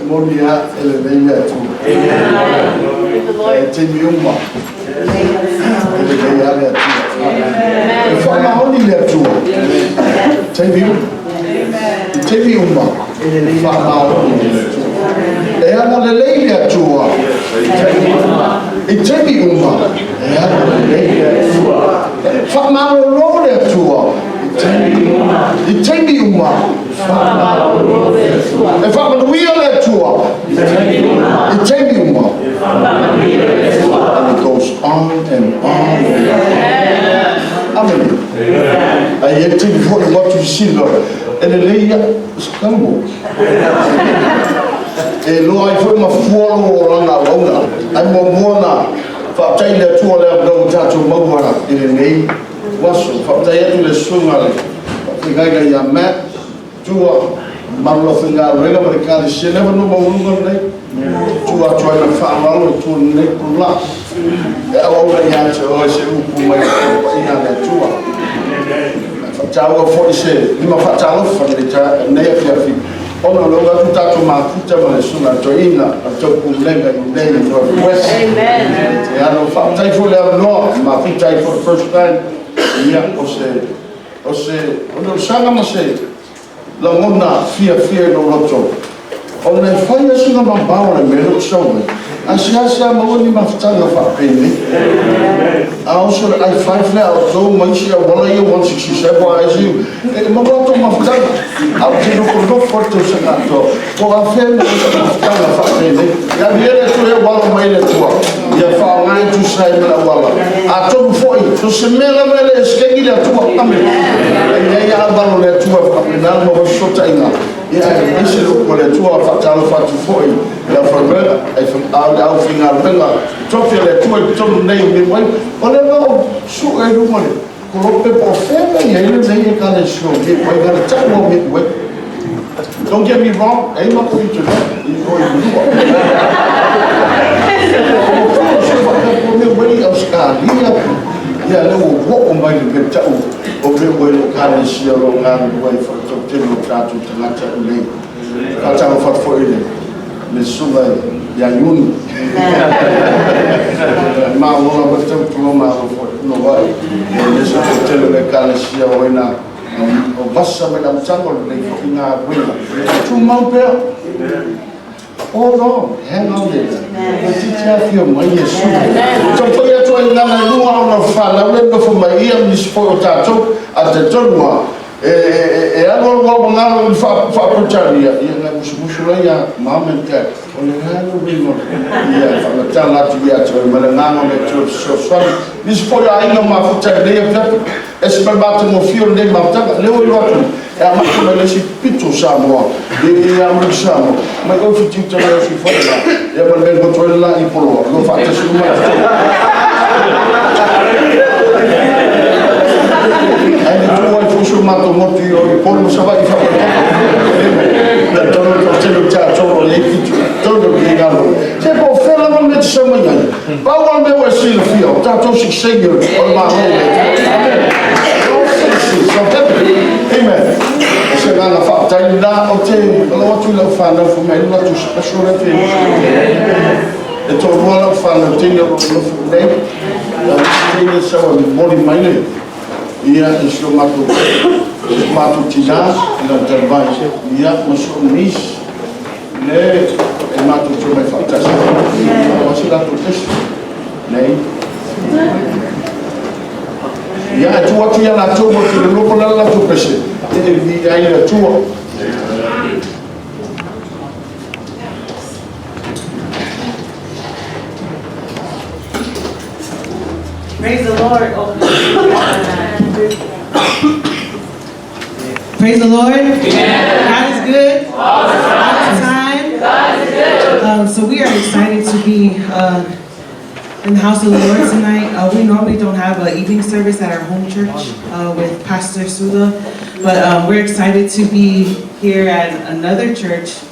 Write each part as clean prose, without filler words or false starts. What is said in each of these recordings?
Monia eleveia tu. Temi uma. Eleveia le tu. Fama oni le tu. Temi uma. Fama oni le tu. E ana le le tu. Temi uma. E ana le le tu. Fama lo le tu. Temi uma. If I'm a wheel at you, it takes you more. And it goes on and on. Amen. I yet take for what you see, Lord. And the lady is coming. A law I put my follow on our owner. I'm more now. For taking the 2 of them, don't touch your mother in the name. What's for the swimmer? The guy got met. Manu'a finga rega Ekalesia never know what we're going to try to find out to make pula. I already had to say who my tua. Fatawa 46, Lima Fatalo from the Neafi. On the longer to touch my futa Malesuna Joina, a Tokulenga in the Northwest. Amen. I don't find for the north, my futa for the first time. Yeah, or say, Sangama say. La mona fear no roto. On the fire singa mambao na melo show. Asiasa maoni mafutanga fa peni. Also I 5 now so much ya wala you 167 as you. Mabato mafutanga. Au tino ko for to sanato. Ko afem mafutanga fa peni. Ya biere to ya wala maile to. Ya fa ngai to sai mela wala. Ato foi to semela mele skegi la to amen. Ya balo le to fa na mo shota ina. Yeah, this is what the 2 of Fatalo 44. Yeah, from there, I from out finger Bella. Top your 2 name Midway. Whatever, so I do money. Corrupt people, family, and you can't show Midway. Got a time of Midway. Don't get me wrong, I'm not going to do that. You know, you yeah, they will walk on by the Peteru of the way of Ekalesia Vala'auina for Teuteronome to Nata Ule. Kata for it. Mesula Yayun. Manu'a was Teuteronome for no way. And this is Ekalesia Vala'auina. Bassa Madame Tango, they fucking are winner. 2 months there. Hold on, hang on there. The teacher of your money is so for your 2 and I know how to fall. I remember for my ear, this for tatou at the Tournoi. I don't want to for Peteru. You know, Mushulaya, Mom and Cat. Only I don't know. Yeah, from the town to be at Manu'a, so sorry. This for your eye, my foot, they have Esperato mo fio de mata leo lotu e a makuna si Peteru Samoa e a Samoa ma o Fitiuta na si fora e a ben go toela e polo no fatte su ma ai tu vuoi fuso mato molto io e polo sa vai fa da todo telo tatou e todo ligado se po fela mo met Samoa pa o me o si lo fio tatou si segue o ma amen. Scanlan fa taida o te lo tu lo fa no fu me lo tu special te. E to lo fa no te lo fu dai. La te so body mine. Ia is lo mato tina na trabalho. Ia mo so nis le e mato tu me fa tasa. O se la tu tes. Nei. Yeah, tu watu ya la tu mo tu lo ko la tu pese. Te di ai la tu. Praise the Lord. Praise the Lord. Amen. God is good. All the time. God is good. So we are excited to be in the house of the Lord tonight. We normally don't have an evening service at our home church with Pastor Sula, but we're excited to be here at another church,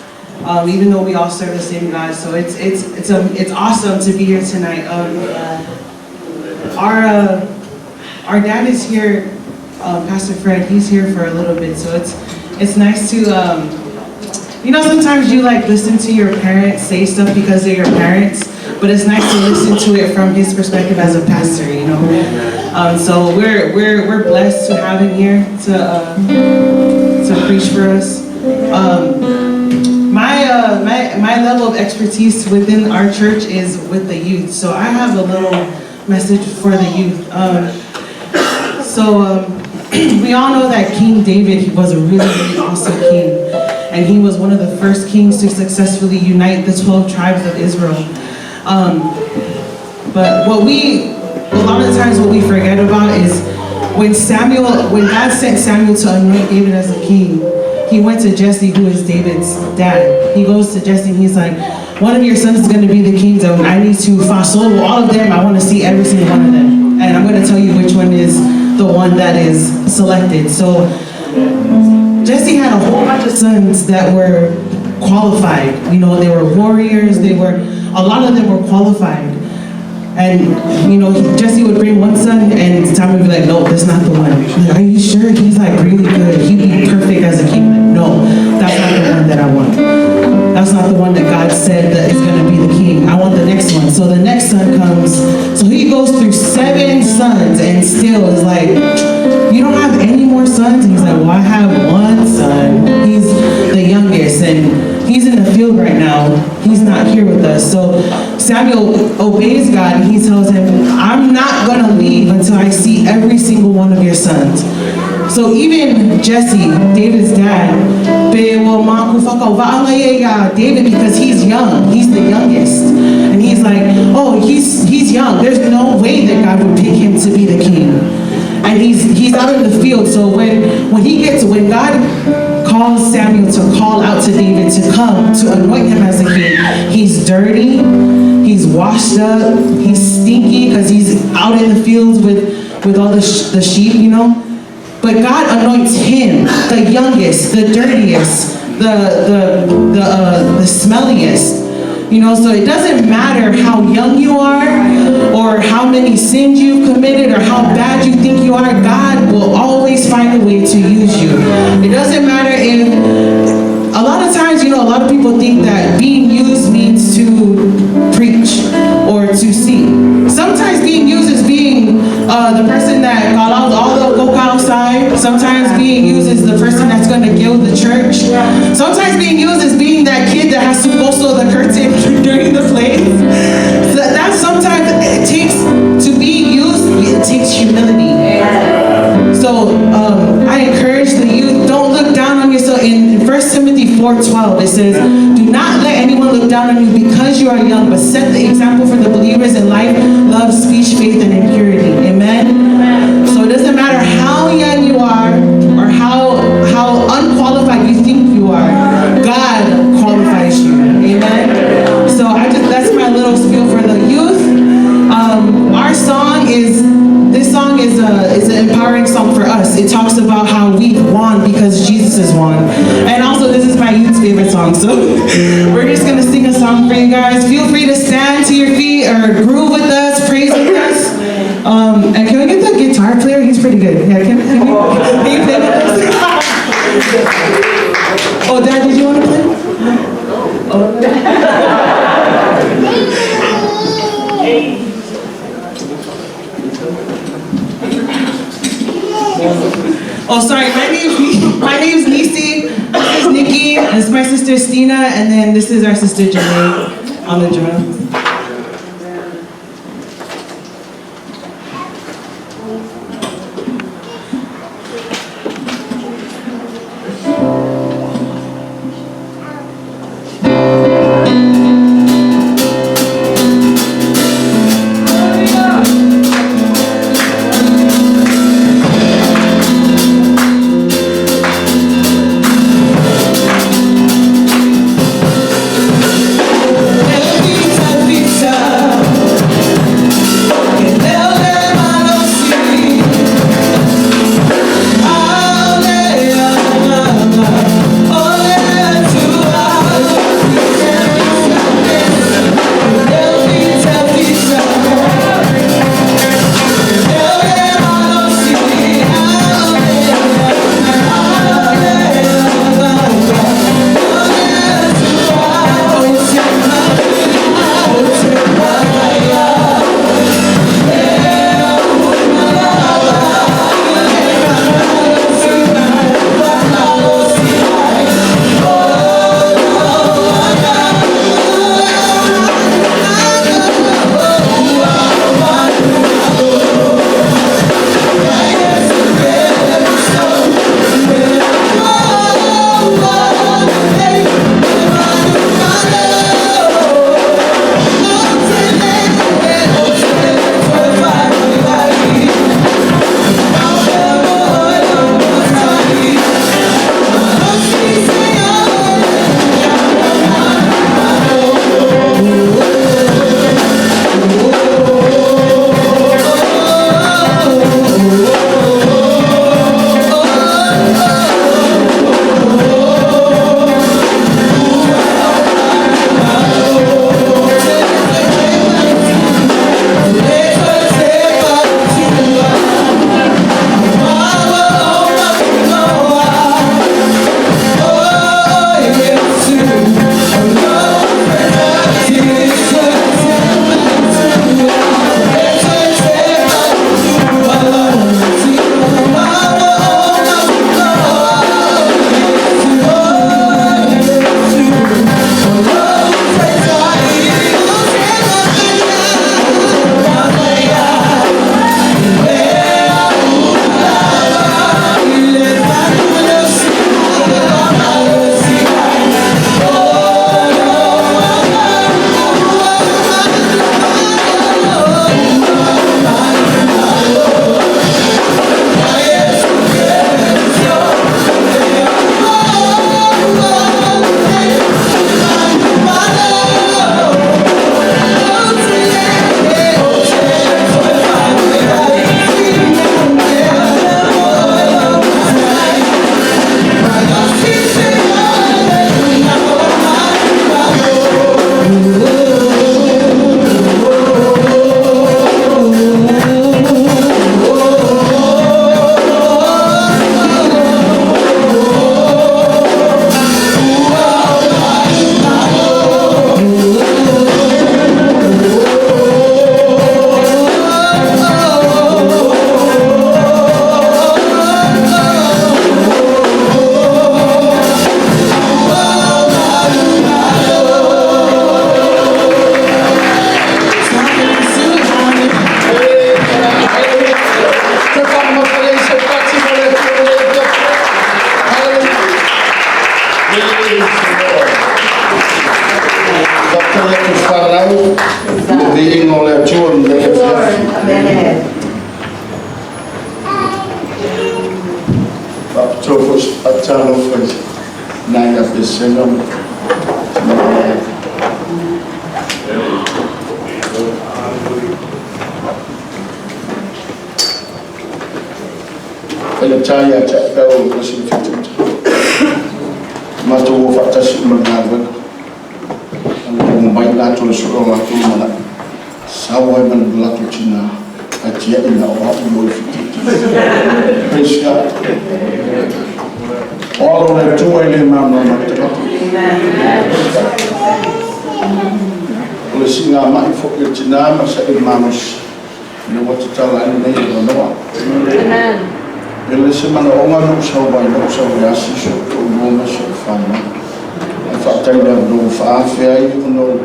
even though we all serve the same God. So it's awesome to be here tonight. Our dad is here, Pastor Fred. He's here for a little bit, so it's nice to, sometimes you like listen to your parents say stuff because they're your parents, but it's nice to listen to it from his perspective as a pastor, So we're blessed to have him here to preach for us. My level of expertise within our church is with the youth, so I have a little message for the youth. We all know that King David, he was a really, really awesome king, and he was one of the first kings to successfully unite the 12 tribes of Israel. But a lot of times what we forget about is when God sent Samuel to anoint David as a king, he went to Jesse, who is David's dad. He goes to Jesse and he's like, one of your sons is going to be the king, so I need to fast forward all of them. I want to see every single one of them. And I'm going to tell you which one is the one that is selected. So Jesse had a whole bunch of sons that were qualified. They were warriors. A lot of them were qualified. And, Jesse would bring one son, and Samuel would be like, no, that's not the one. Like, are you sure? He's like really good. He'd be perfect as a king. Like, no, that's not the one that I want. That's not the one that God said that is going to be the king. I want the next one. So the next son comes. So he goes through 7 sons and still is like, you don't have any more sons? And he's like, well, I have one son. He's the youngest, and he's in the field right now. He's not here with us. So Samuel obeys God, and he tells him, I'm not going to leave until I see every single one of your sons. So even Jesse, David's dad, David, because he's young, he's the youngest. And he's like, oh, he's young. There's no way that God would pick him to be the king. And he's out in the field. So when God calls Samuel to call out to David to come to anoint him as a king, he's dirty, he's washed up, he's stinky because he's out in the fields with all the sheep, But God anoints him, the youngest, the dirtiest, the smelliest. So it doesn't matter how young you are or how many sins you've committed or how bad you think you are, God will always find a way to use you. It doesn't matter if, a lot of times, a lot of people think that being used means to preach or to sing. Sometimes being used is being the person that got out all the go outside. Sometimes being used is the person that's going to gild the church. Sometimes being used is being that kid that has to go sew the curtain during the plays. So that sometimes it takes, to be used, it takes humility. So I encourage the youth, don't look down on yourself. In 1 Timothy 4:12, it says, do not let anyone look down on you because you are young, but set the example for the believers in life, love, speech, faith, and in purity. Amen? So it doesn't matter how young you are or how unqualified you think you are, God qualifies you. Amen? So that's my little spiel for the youth. This song is an empowering song for us. It talks about how we've won because Jesus has won. And also, this is my youth's favorite song. So we're just going to sing a song for you guys. Feel free to stand to your feet or groove with us, praise with us. And can we get the guitar player? He's pretty good. Yeah, can you play with us? Oh, Dad, did you want to play? Oh, sorry, my name's Nisi, this is Nikki, this is my sister Stina, and then this is our sister Janae on the drums. Every time Baptaya tu farau, being all that you and Baptofos Atalofos, Naya Besenum. Ekalesia Vala'auina was in Fitiuta. Mato Fatas Manawan. Ang may nato na suro nato mana. Samoa man lato China. At yan na ako mo Fitiuta. Praise God. All of that two ay mama mataka. Kasi nga maifok yung China sa imamos. Ano mo tatalaan na yun ano. Amen. Ele se manaonga no saubay no sauyasi so no so fana. Fakta ida no faafia I no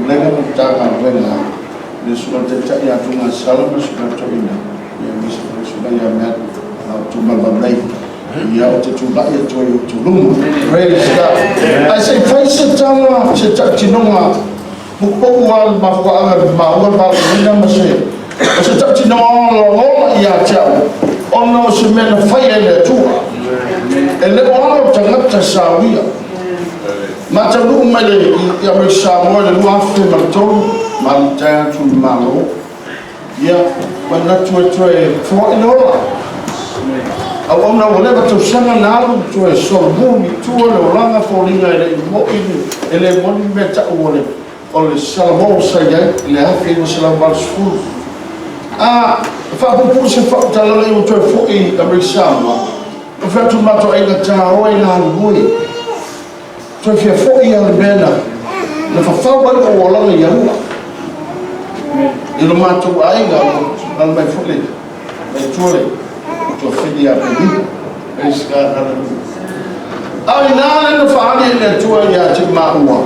lega mutaka wena. Nisu teta ya tunga salama suka toina. Ya misu suka ya mat to malai. Ya to ba ya to lum. Praise God. I say face it tama se tatinonga. Mukwa mafwa ma ba na mase. Se tatinonga lo ya chao. Ono se mena faya le tua. Ele ono tangata sawia. Mata lu mele ya me Samoa le lu afu mato malta tu malo. Ya wana tu for inola. Awona whatever to sanga nalu tu so bumi tu le langa for linga le mo ele mo meta ole. Ole salamo saya le afi no salamo school. Fapo se tala le to fo e abrisama. O fato mato ai ga ta o na ngui. To fia fo e al bena. Na fa fa ba o la le yanga. Ilo mato ai ga al mai fo le. Mai tole. To fidi a pedi. Praise God. Hallelujah. Ai na fa ali le to ya ti Manu'a.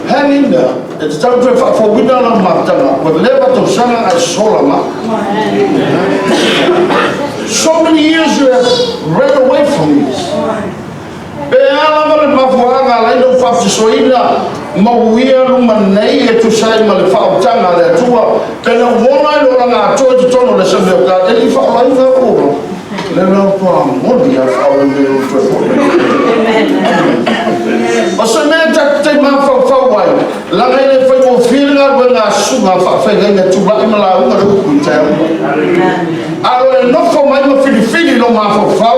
Haninda, it's time to for we don't know Matanga, but never to Scanlan as Solama. So many years you have ran away from me. Beala Mafuanga, I don't have to Soina, Mawia, Manay, to say Malifantanga, the tour, then a woman or a toy to turn on the Sunday of God, and if I like that over. Let no problem, what do you have our little Ose me te ma fa wai la ngene fa mo filinga wena sunga fa ngene tu ba imala unga ro ku ta alo no fo mai mo fili no ma fa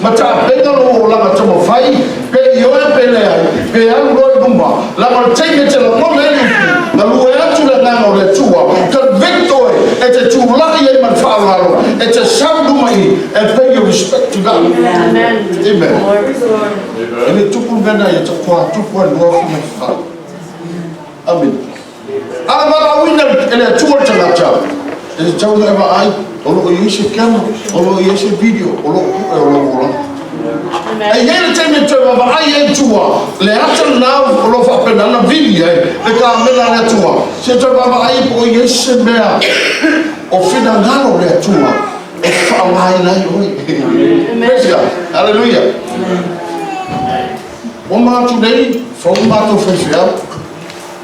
mata benga no la mata mo fai pe yo e pe le pe an ro bumba la mo take it no mo le na lu e tu la na no le tua ka victory et tu la ye man fa alo et sandu mai and pay your respect to God. Amen. Amen. Ele tupu ngana ya tukwa ndo fa. Amen. Vala'auina ele tuwa tangata. Ele tawu eba ai, olo yeshe camera, olo yeshe video, olo. Amen. Ele teme tuwa ba ai tuwa. Le atal na olo fa pena na video le ka mena le tuwa. Se tuwa ba ai po yeshe mea. Ofina ngalo le tuwa. Praise God. Hallelujah. One man today, from Mato Festival,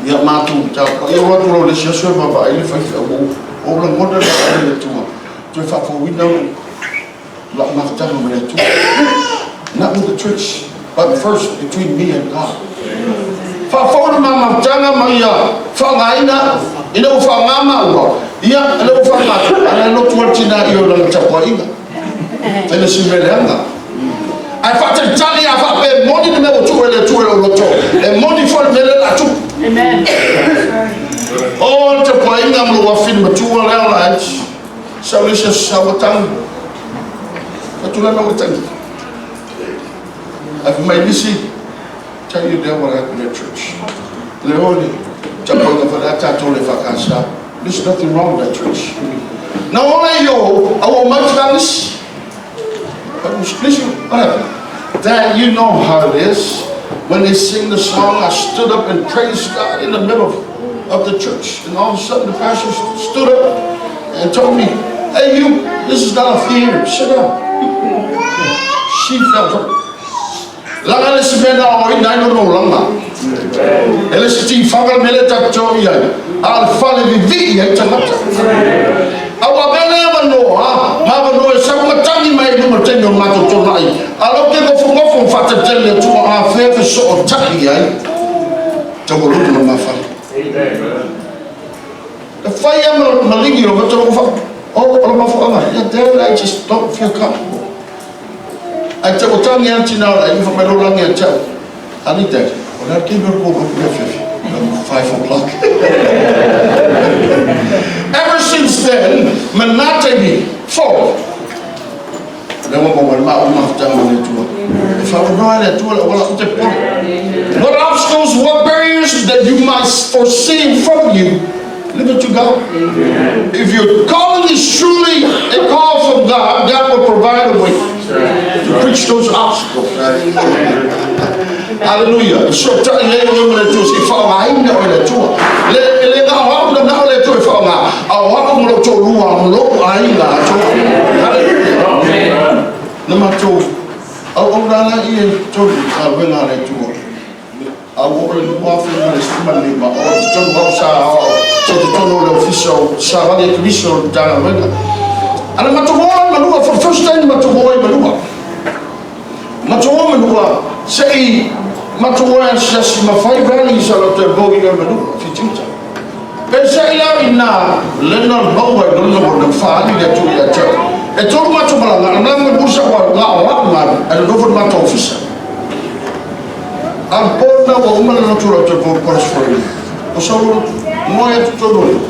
ya Mato, ya watu lo lesho baba ile festival, o la moda ile tu fa for we know la mafta no ile tu. Not with the church, but first between me and God. Fa for mama tanga maya, fa ngaina, ina fa mama wa. Ya, ina fa mama, ana no tu tina yo na chapwa ina. Ele simelanga. I felt a jolly a money to never to a money for the Amen. All the point I'm laughing, but 2 airlines. So this is Samoan. But to learn what I've made this tell you there what happened at church. Leone, Japan for that tatou if I can stop. There's nothing wrong with that church. Now only you, I want my friends. Listen, what happened? Dad, you know how it is. When they sing the song, I stood up and praised God in the middle of the church. And all of a sudden, the pastor stood up and told me, hey, you, this is not a theater. Sit down. She felt hurt. Langa le simena o ina ino no langa. Ele se ti whaka mele tatou iai. Al fale vivi iai tangata. Awa bele manoa, manoa e sakumatangi mai numa teni o mato tonai. Alo ke ngofo mfata tele tua a fefe so o taki iai. Tau lutu na mawhai. The fire malingi o mato o o mafu ama. Yeah, Dad, I just don't feel comfortable. I tell you, tell me empty now. I even my long and tell. I need that. Well, I keep your book at 5 o'clock. Ever since then, Manate me fall. Then one moment, my mouth down on it. If I would know that, what obstacles, what barriers that you might foresee in front of you, leave it to God. If your calling is truly a call from God, God will provide a way to preach those obstacles. Hallelujah. So tell you women to see for I know it too. Let now let to for I want to look I hallelujah. Number 2. I'll bring on it to I will walk in the Scanlan, but all the John Bobsa, Teuteronome official, Samoan commission, Dana. And I'm at Manu'a for the first time, Manu'a. Manu'a, say, Manu'a says, my 5 rallies are at the Bowie Manu'a, Fitiuta. But say, now, Leonard Bowie, don't know what the father get to the church. I told Manu'a, and I'm going to say, I don't know what my officer. I'm born now a woman and not to chorus for you. So, more to do.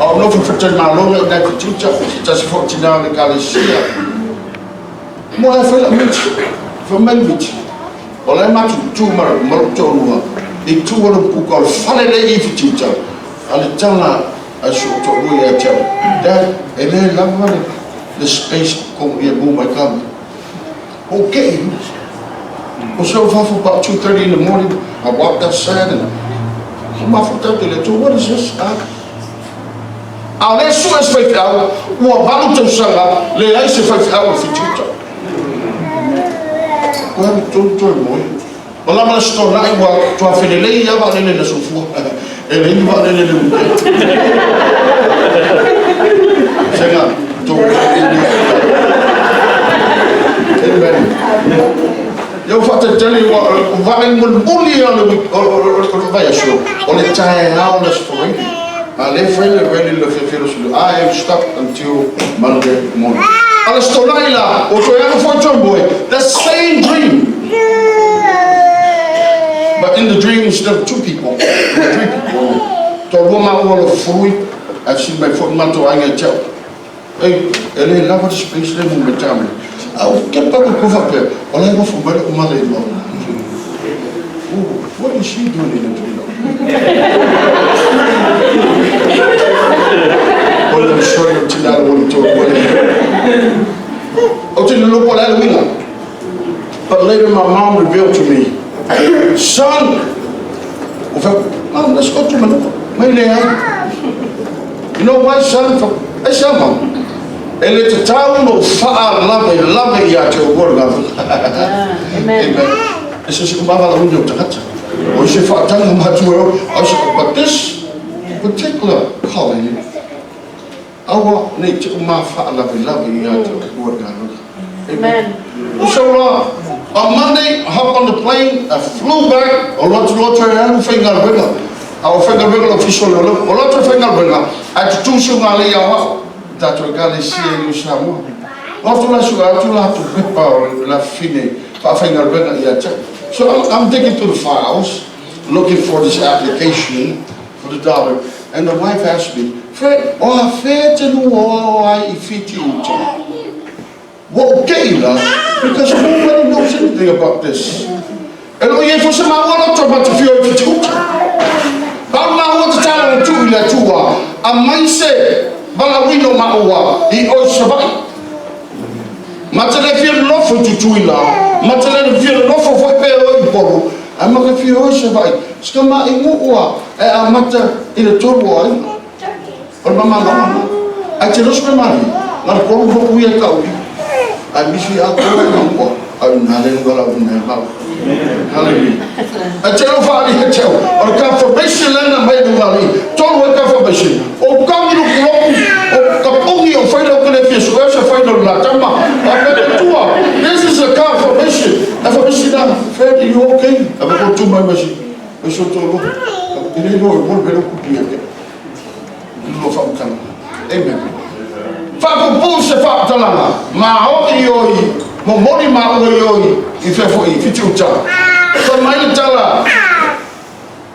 I'll know for my longer than the teacher, just 40 down the Ekalesia. More I feel a bit for men which. Well, I'm out to 2 Marutonua. The 2 of them who call Fala'i Fitiuta. And the Tana, I should to do your tell. Dad, and then love the space come here, boom, I come. Okay. So far for about 2:30 in the morning, I walked outside and what is this? Let's show us right now. What about to Sanga? Let's see if I Fitiuta. Well, don't boy. Well, I'm going to start now to have a lay about in the sofa. And then you are in the room. Sanga, don't eu vou te tell you what I'm only on the show. Only time how the story. I live really love I am stuck until Monday morning. I'll start Laila or to have for John boy. The same dream. But in the dream instead of 2 people, 3 people. To woman all of fruit. I've seen my foot man to hang a child. Hey, I love the space they move with time. I'll get back and cover there. All I go for my mother-in-law. Oh, what is she doing in the dream? Well, I'm sure you're to that one to oh, to the local Vala'auina. But later my mom revealed to me, son, Mom, let's go to Manu'a. You know why, son? I said, Mom. Ele te tau no faa lave ia te okoro gavu. Amen. E se kumava la unyo takata. O se faa tanga matuero. But this particular calling, awa ne te kuma faa lave ia te okoro gavu. Amen. So on Monday, I hopped on the plane. I flew back. I went to Deutronomy finger ringer. Our finger ringer official. I went to finger ringer. I had to do something like that Ekalesia Samoa. After I have to prepare la fine. So I'm digging through the files, looking for this application for the dollar, and the wife asked me, "Fred, Fitiuta." Well, okay, because nobody knows anything about this. And oh, for some I want to talk about the Fitiuta. How now what the time to I might say. Vala'auina Manu'a, he also Matele feel no for tutuila. Matele feel no for peo iporo. I'm not feel also by. Skama imu'ua. A mata in a turbo. Or mama. I tell us my money. Not a problem for we are. I miss you out. Hallelujah. I tell you, Father, I tell you, or confirmation land and made the valley. Don't wait confirmation. Oh, come you look, oh, Kapungi, or find out the fish, where's a find out Latama. This is a confirmation. Affirmation, Fred, you okay? I will go to my machine. I should go. You didn't know it won't be able to be again. Amen. Faku pulse fa talanga ma o yoi mo moni ma o yoi ife fo Fitiuta so mai tala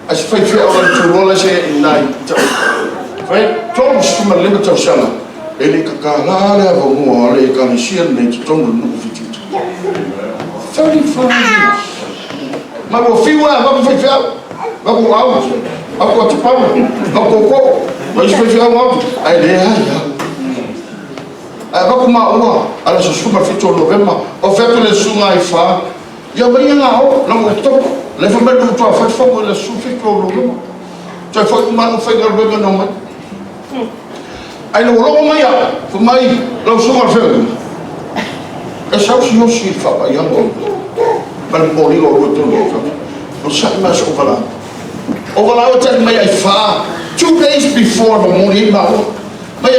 as fai fe ora tu rola se nai fai tom stuma limit of shala ele ka la le vo mo le ka ni sia ne tom no Fitiuta 35 years ma mo fiwa ma fai fe ma ko out ma ko te pa ma ko mas foi algo a ideia agora como uma ela se suma Teuteronome oferta le sunga ifa ya banya ngao na mo to le fa me do to fa fa mo le su Teuteronome to fa kuma no fa gar be no ma ai no lo ma ya fa mai lo sunga fe e sa si fa ba ya mo bal mo li lo to no sa ma so fa overall tell me I far 2 days before the morning now my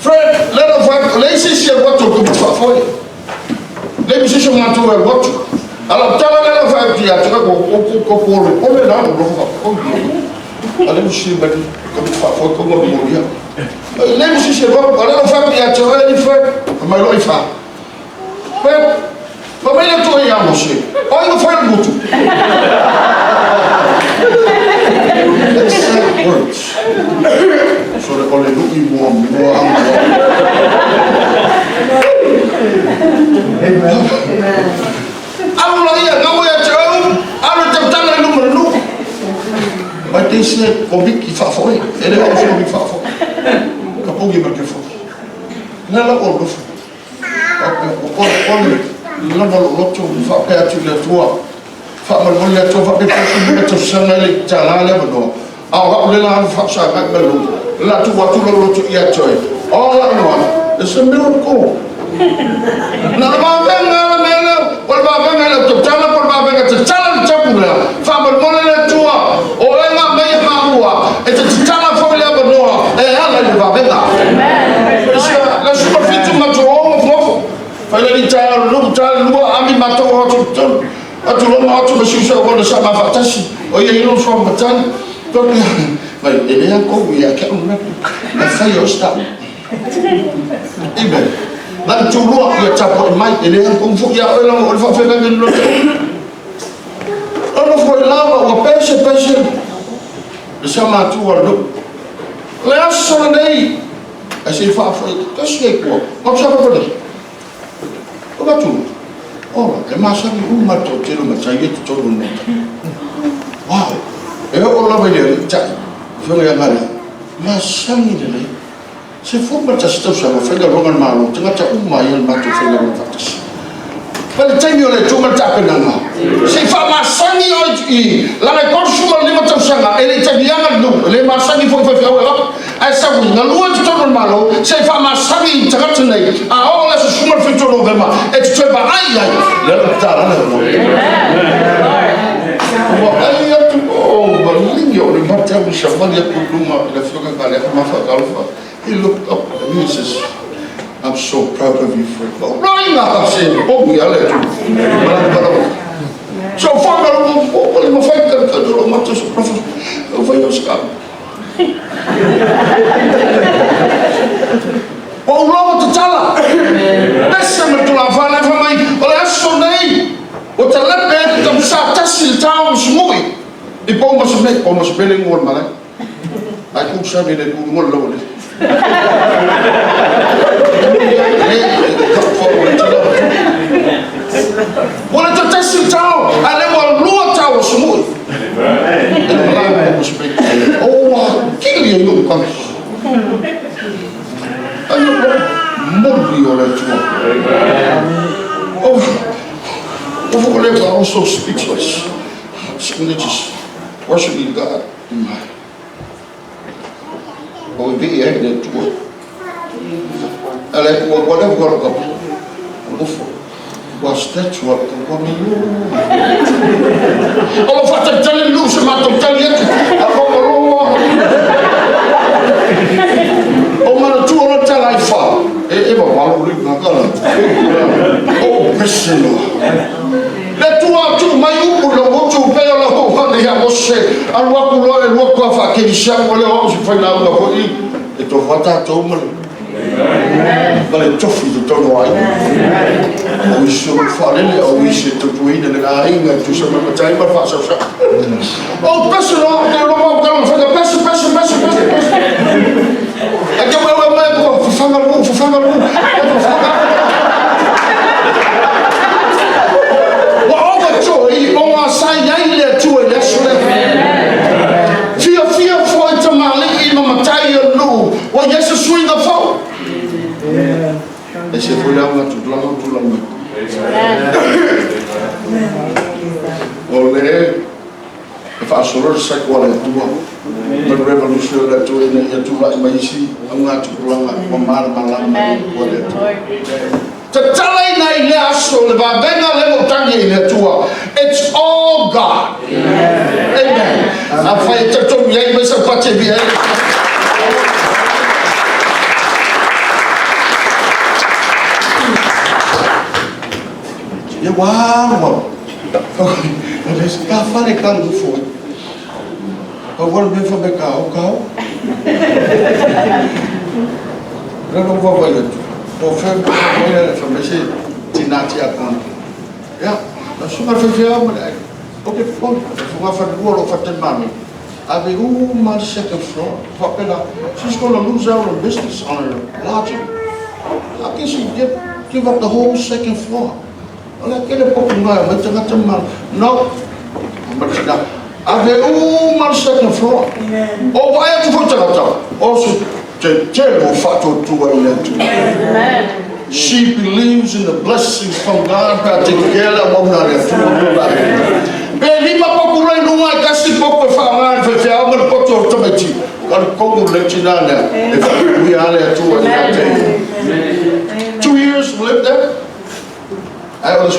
friend let us have relationship what to do for you let me see some to what alors tell let us have the go pour le là let me see but comme for mourir let me see what let us have the actually friend my life but mais le tour ya monsieur on va faire le bout exact words. So they call it looking more. Amen. I'm like, no way at home. I'm not telling you no. But they said, "Oh, big fafoi." And they also big fafoi. Kapungi makefo. Nala olofu. Nala olofu. Fapea tu le tua. Famal molia tu fapea tu sanale jalale bano. Awak lelah faksa kat belum. La tu waktu lalu tu ia coy. All I want is a miracle. Nak babeng ngala mela, wal babeng ngala tu cala pun babeng ngala cala capula. Famal molia tua. Orang ngam bayar mahua. Itu cala familia benoa. Hal lagi babeng ngala. La super fitu macam orang flow. Kalau di cala lu ambil mata orang tu. Atu lama atu bersusah orang sama fatasi. Oh ya ini from betul. But ele é como ia que um na feio está. Amen. Lá tu luar ia capot mai ele é como foi a ela o fa fega no lote. Não foi lá o peixe. Chama tu o do. Lá só daí. Assim fa foi. Que chegou. Não sabe por quê. O batu. Oh, é mais sabe uma tiro mas aí tu todo mundo. Uau. Eu olha bem já foi a galera mas sangue dele se for para testar só vai ficar logo mal tengah cak umai yang batu ficar logo fatas pada time oleh cuma tak kenal se for mas sangue hoje lá na consumo lima tão sanga ele jadi yang tu ele mas sangue foi ficar essa coisa na lua de todo mal se for mas sangue tengah cenai olha se sumar fitur logo mas é tu coba ai lalu tak lah Linho, bateu o chavão e a pluma, ele ficou com a galera, mas he looked up and he says, I'm so proud of you for it. Não, não, assim, pouco, ela so far, ele não faz tanto, eu mato o professor, eu vou buscar. O logo te tala, deixa-me tu lavar, leva mãe, olha, sonei, o telefone, tu sabe, tá siltando, smui. E pau mas bem ngol malai. Aku sabi na ngol lawan. Wala to tasil tao, ale mo luwa tao semua. Oh, kili yung kan. Ayo morri oleh tu. Oh, I was so speechless. Just worshiping God. But we be evident to it. I like whatever God got. Was that's what the woman knew. Oh, if I tell you, lose him, I don't tell you. Oh, man, two on a telephone. Eva, I'll read my color. Oh, Christian. Let two out to my uncle, to pay all the whole honey, I was say, and walk along and walk off. I can share what I was find out the body. It was what I told me. But it's tough to don't know why. We should fall in it, or we should to win and I to some of the time of us. Oh, personal, they're all for the person. I don't know where I go for family. Well, overjoy on our side, I let to it. Fear for it to my lady, Mama Tayo, no. Well, yes, a swing of phone. They said, we don't want to long. Well, if I saw her say, well, I do the revolution that to in the two like my see, I'm not to long it's all God. Amen. I find that wow. Eles cá fare quando foi. Agora vem fazer carro. Eu não vou ver. Vou fazer tinati akan. Ya, semua fazer mas okay, pun. Semua fazer gua fazer mami. Avec my second floor, she's going to lose out on business on her lodging. How can she give up the whole second floor? No, avec my second floor. Oh, why have to put that also she believes in the blessings from God. We are there 2 years we lived there. I was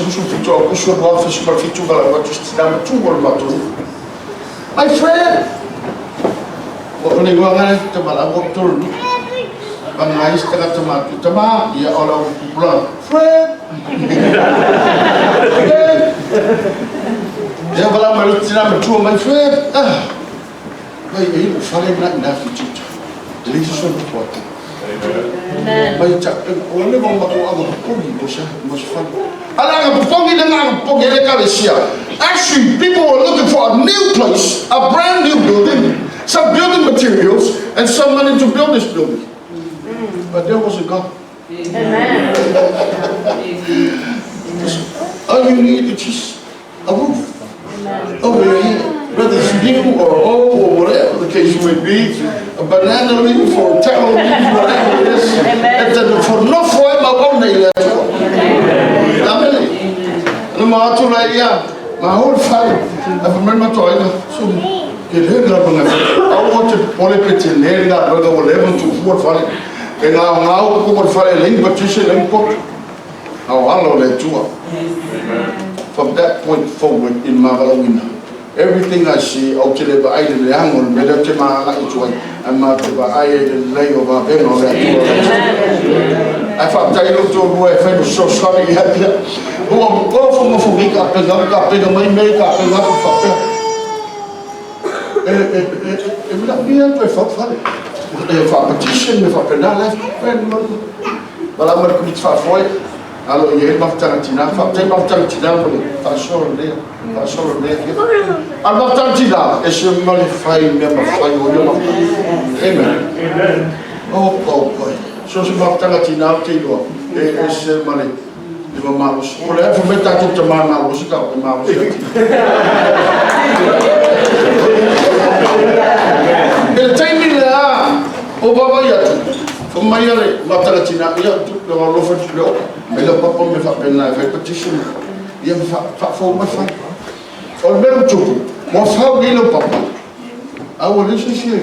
my friend. Actually, people were looking for a new place, a brand new building, some building materials, and some money to build this building. But there was a God. Amen. All you need is just a roof over your head, whether it's new or old or whatever the case may be, a banana leaf or a towel leaf, whatever it is. And for no for my own name. Amen. My whole family, I remember so I wanted to politics in there, brother, will level to 4 5. And now, go for a link petition and put our that tour. From that point forward in Vala'auina, everything I see, out to the I did the angle, better to my light, and my lay over them or that. I thought I looked over where I was so sorry. Go from a week up and up, my makeup and up. It would not be a funny. If I petition, if I can not left, but I'm going to commit for it. Hello, you have Tarantina, Tarantina, Fashion there. I'm not Tarantina, it's your modified member for you. Amen. Oh boy. So she got Tarantina, it's money. The Mamus, whatever made that to my Mamus, the Mamus. The time oh, Baba Yatu, from my Matalatina, you took the all over to go. I love Papa with a pen knife, I petition you have for my son. Or better to was how we know Papa. I will listen to you.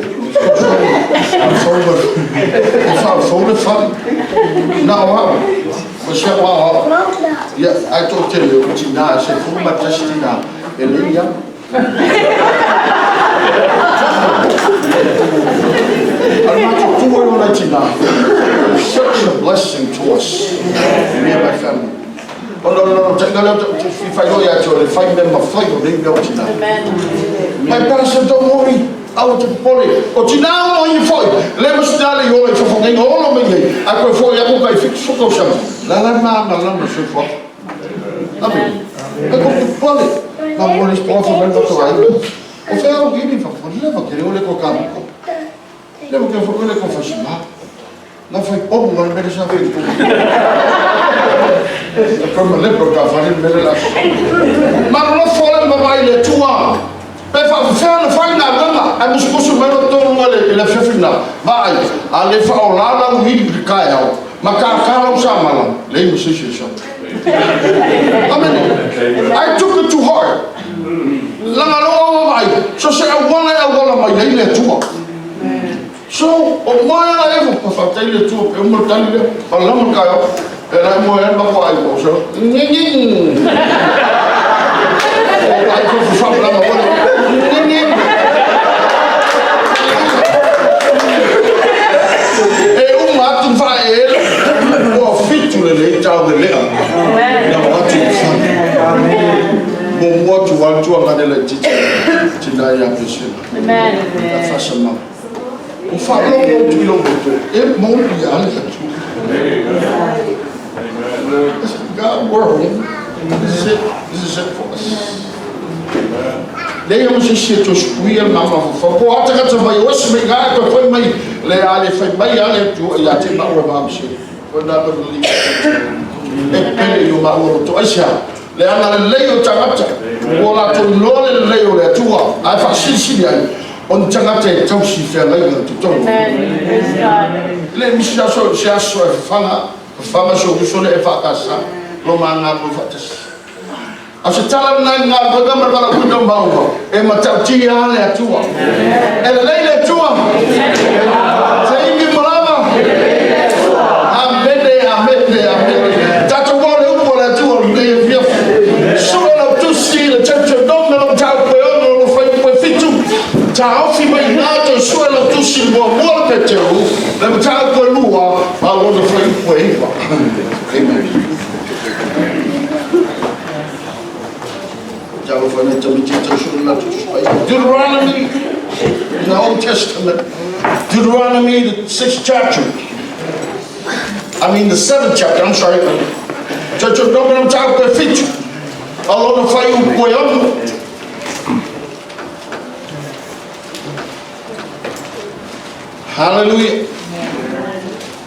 I'm so fun. Now, Yeah, I told you, which is now, I said, for my Justina, Elia. Such a blessing to us, me and my family. Oh, no, if I go actually, find them a fight or they go to my pastor, don't worry. I want to pull it. But you now know you fight. Let us tell you all for getting all of me. I prefer you go fix for some. La la so far. Amen. I go to pull it. Now what is possible to try? O feo gini fa leva che ole ko campo. Leva che fa quelle confessioni. Non fai poco non me ne sa più. Come le porta a fare il belle la. Ma non fuori ma vai le tua. Per fare una gamba, a mi sposo meno torno le fefina. Vai, alle fa olala un hit caio. Ma cara usama lei mi si si. Amen. I took it too hard. So say I want my daily tour. So my life of a daily tour, and I'm more than my wife. So I go for some what you want to another tonight appreciate. Amen. Fashion man. Follow to long it won't be God world. This is it for us. They almost shit to squeal mama for what I got to my wash me guy to put my lay ali for my yard to Latin power shit. For that believe. You might to Asia. Le ana leo tangata wala to lole leo le tua ai fa sisi ai on tangata tau si fe lai to to le misia so sia so fanga so le fa kasa lo manga lo fatas asa tala na nga go ga mara ku do bawo e mata ti ya le tua e le tua sai mi malama amede tato wole upo le tua le via the Teuteronome non tatou foi Fitiuta. Tau fi mai nato suelo tu si mo Peteru. Le tatou lua a lo foi. Amen. Tau foi na Deutronomy, the Old Testament. Deuteronomy, the 6th chapter. I mean the 7th chapter. I'm sorry. Teuteronome non tatou Fitiuta. Allah fai poiano. Hallelujah.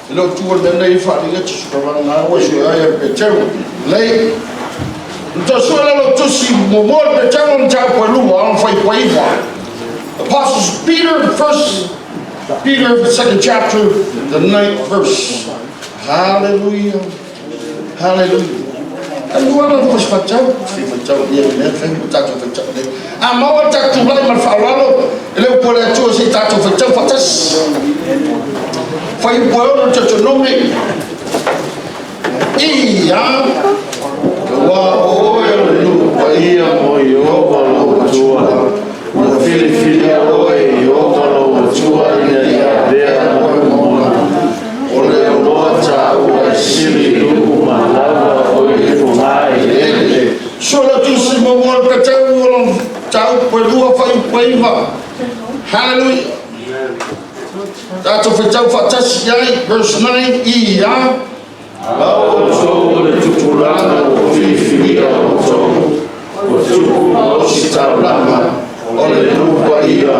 Lo tuo dende fare che ci trovano na voce ai Peteru. Lei to suela lo to si mo Peteru non c'ha quello non fai poiano. Apostles Peter, Peter, the 2nd chapter, the 9th verse. Hallelujah. Hallelujah. And one of us facciamo, a ma volta tu vai mal falalo, le pole tu sei stato facciamo fatas. Fai un po' non c'è nome. Ia wa o ia mo io valo tua. Mo fili o io valo tua ia vera mo. Ole nota o sili do malava o solo tu si mo vuol Peteru ciao quello fai poiva. Hallelujah. That's of it fantastic. Verse 9 ia lao so le tuturana o fifia o so o sitarama ole lupa ia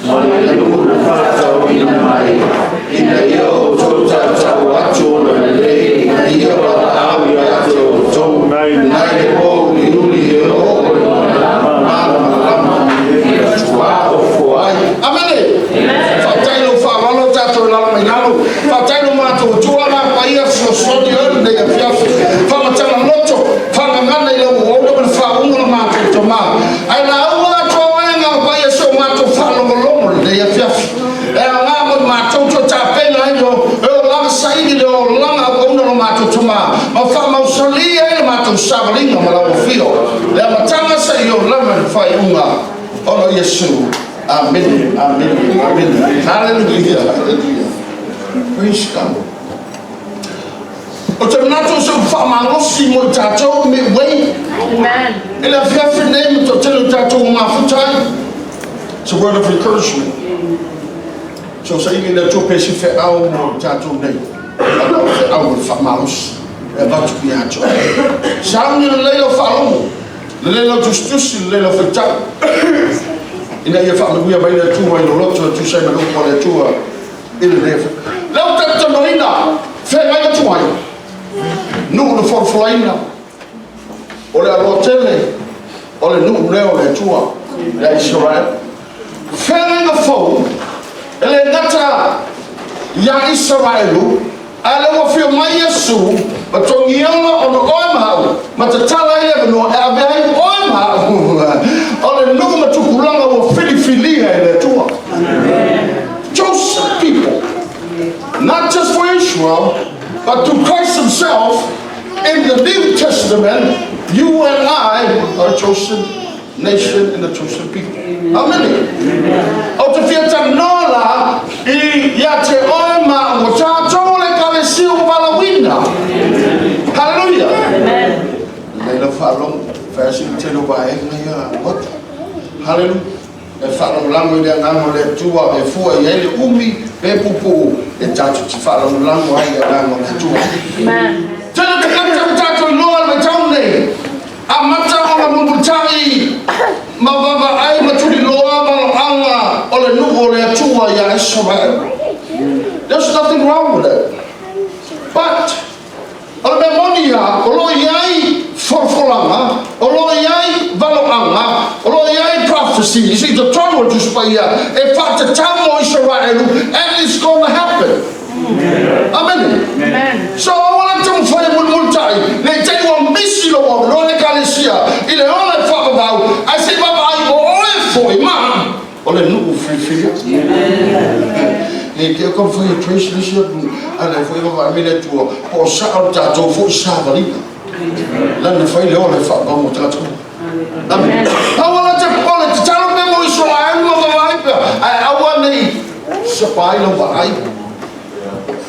mane lupa fata ina mai ina yo tota tawacho na le ia ba awia to nai o yuli o amen. Fatailo faralo tato la mainalo fatailo mato tuana paia so de ya fiafu fama tana loto fama ngana ile uodo na fa uno mato toma ai na uwa to wenga paia so mato falo ngolomo de ya fiafu e ngamo mato to tapena yo e la saidi de langa uno mato toma ma savalinga malawa fio. Le matanga sa iyo lama fai unga. Ono Yesu. Amen. Amen. Amen. Hallelujah. Hallelujah. Praise God. O te nato so whamarosi mo tatou Midway. Amen. And if you have your name to tell tatou mafutai, it's a word of encouragement. So say in the two pesi fe au mo tatou nei. Ano fe au whamarosi. E batu ki ato. Saungi le leilo whalongo. Le leilo tustusi, le leilo whetau. Ina ia whamaruia mai le tua i lo loto tu sei manu po le tua. Ina nefa. Leo te noina. Fe ngai tuai. Nuku le forfolaina. O le alotele. O le nuku leo le tua. Le Israel. Fe ngai fau. Ele ngata ya Israelu. Ale wa fio mai Yesu. Ma tongianga o no oimau. Ma te tala ele no e avei oimau. O le nuku matukulanga o filifilia ele tua. Chosen people. Not just for Israel, but to Christ himself. In the New Testament, you and I are a chosen nation and a chosen people. Amen. O te Fitiuta nola I ia te oima o tatou Ekalesia Vala'auina. Hallelujah. Amen. Leila whalong, whaasi te no wae ngai what? Hallelujah. E whalong lango I ngamo le tua e fua I ele umi e pupu e tatou te whalong lango ai ngamo le tua. Amen. Tēnā te kata tatou noa le tau nei. A mata o la mumutai. Ma baba ai maturi loa Vala'auina o le nuku o le atua ia Israel. There's nothing wrong with it. But o le memonia o lo iai forfolanga, o lo iai Vala'auina, o lo iai prophecy. You see, the trouble to spaia e whata tamo Israelu, and it's going to happen. Amen. Amen. So I want to tell you multai. Le te wa misi lo wa lo Ekalesia. Ile ona fa ba. I say baba I o foi ma. Ole nuku free. E ke ko foi translation ala foi ba mele tu o sa ta to fo savali. Lan foi le ole fa ba mo tatou. Amen. I want to tell you mo Israel mo ba I want to sapai lo ba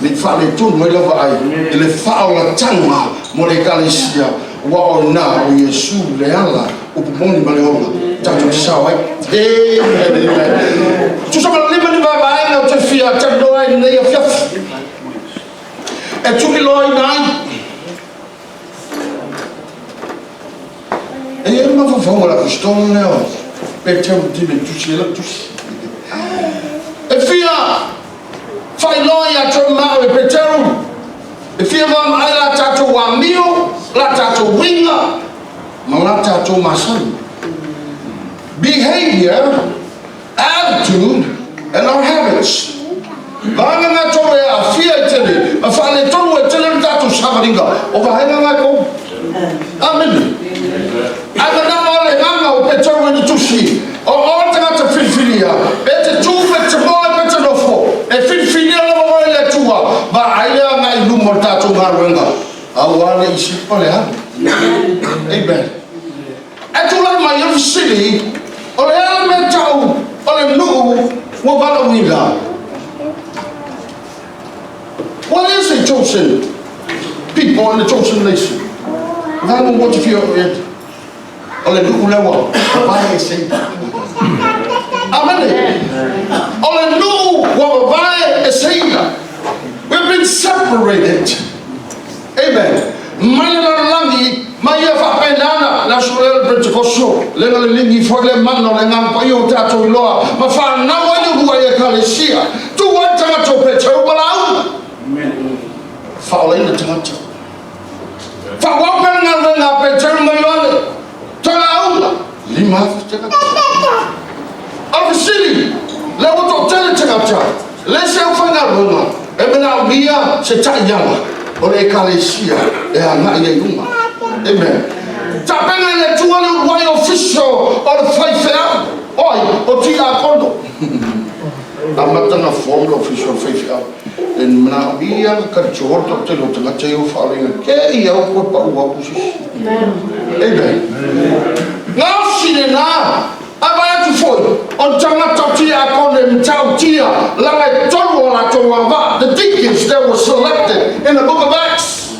le fale tunu mai lava ai ele faola tanga mo le Ekalesia wa ona o Yesu le ala o pomoni male ona tatou sawai tu sa le mani baba ai no te fia te doi nei a fiaf e tu loi nai e ma fa la costone no Peteru ti tu si la tu e fia fai loia to mau e Peteru. E fia vam ai la tatou wa mio, la tatou winga, ma la tatou masani. Behavior, attitude, and our habits. Vanga nga tō e a fia tele, ma whane tonu e tele tatou savaringa, o vahenga nga ko. Amen. Aga na ole nganga o Peteru e tusi, o tangata whiwhiria, e te tūpe te moe pe te nofo, e whiwhiria la le tua, ba aia ngai lumo tatou ngaruenga. Awane isi ole ha. Amen. E tu la mai of city, ole ala me tau, ole nuku, wa Vala'auina. What is a chosen people and a chosen nation? I don't know what you feel it. Ole nuku lewa, vai sei. Amen. Ole nuku wa vai sei. We've been separated. Amen. Maya langi, maya fa pendana, la sura del Pentecostal. Le lingi for le mano le ngam pa yo tatou loa. Ma fa na wa yo wa Ekalesia. Tu wa tanga to Peteru Vala'auina. Amen. Fa ole na tanga to. Fa wa penga na Peteru Vala'auina. Vala'auina. Lima tanga to. Of city. Le wo to tele tanga to. Le se fa na rona. E mena via se tayanga o le Ekalesia e ana ia uma. Amen. Tapena le tua le wai official o le faifea. Oi, o tia kondo. A matana form official faifea. En mana ia ka chor to te lo tanga te o whalinga. Ke ia o koe pa ua kusi. Amen. Ngā sine nā. Aba atu foi. On tangata tia kone mtau tia. Langa tolu ala tonga wa. The deacons that were selected in the book of Acts.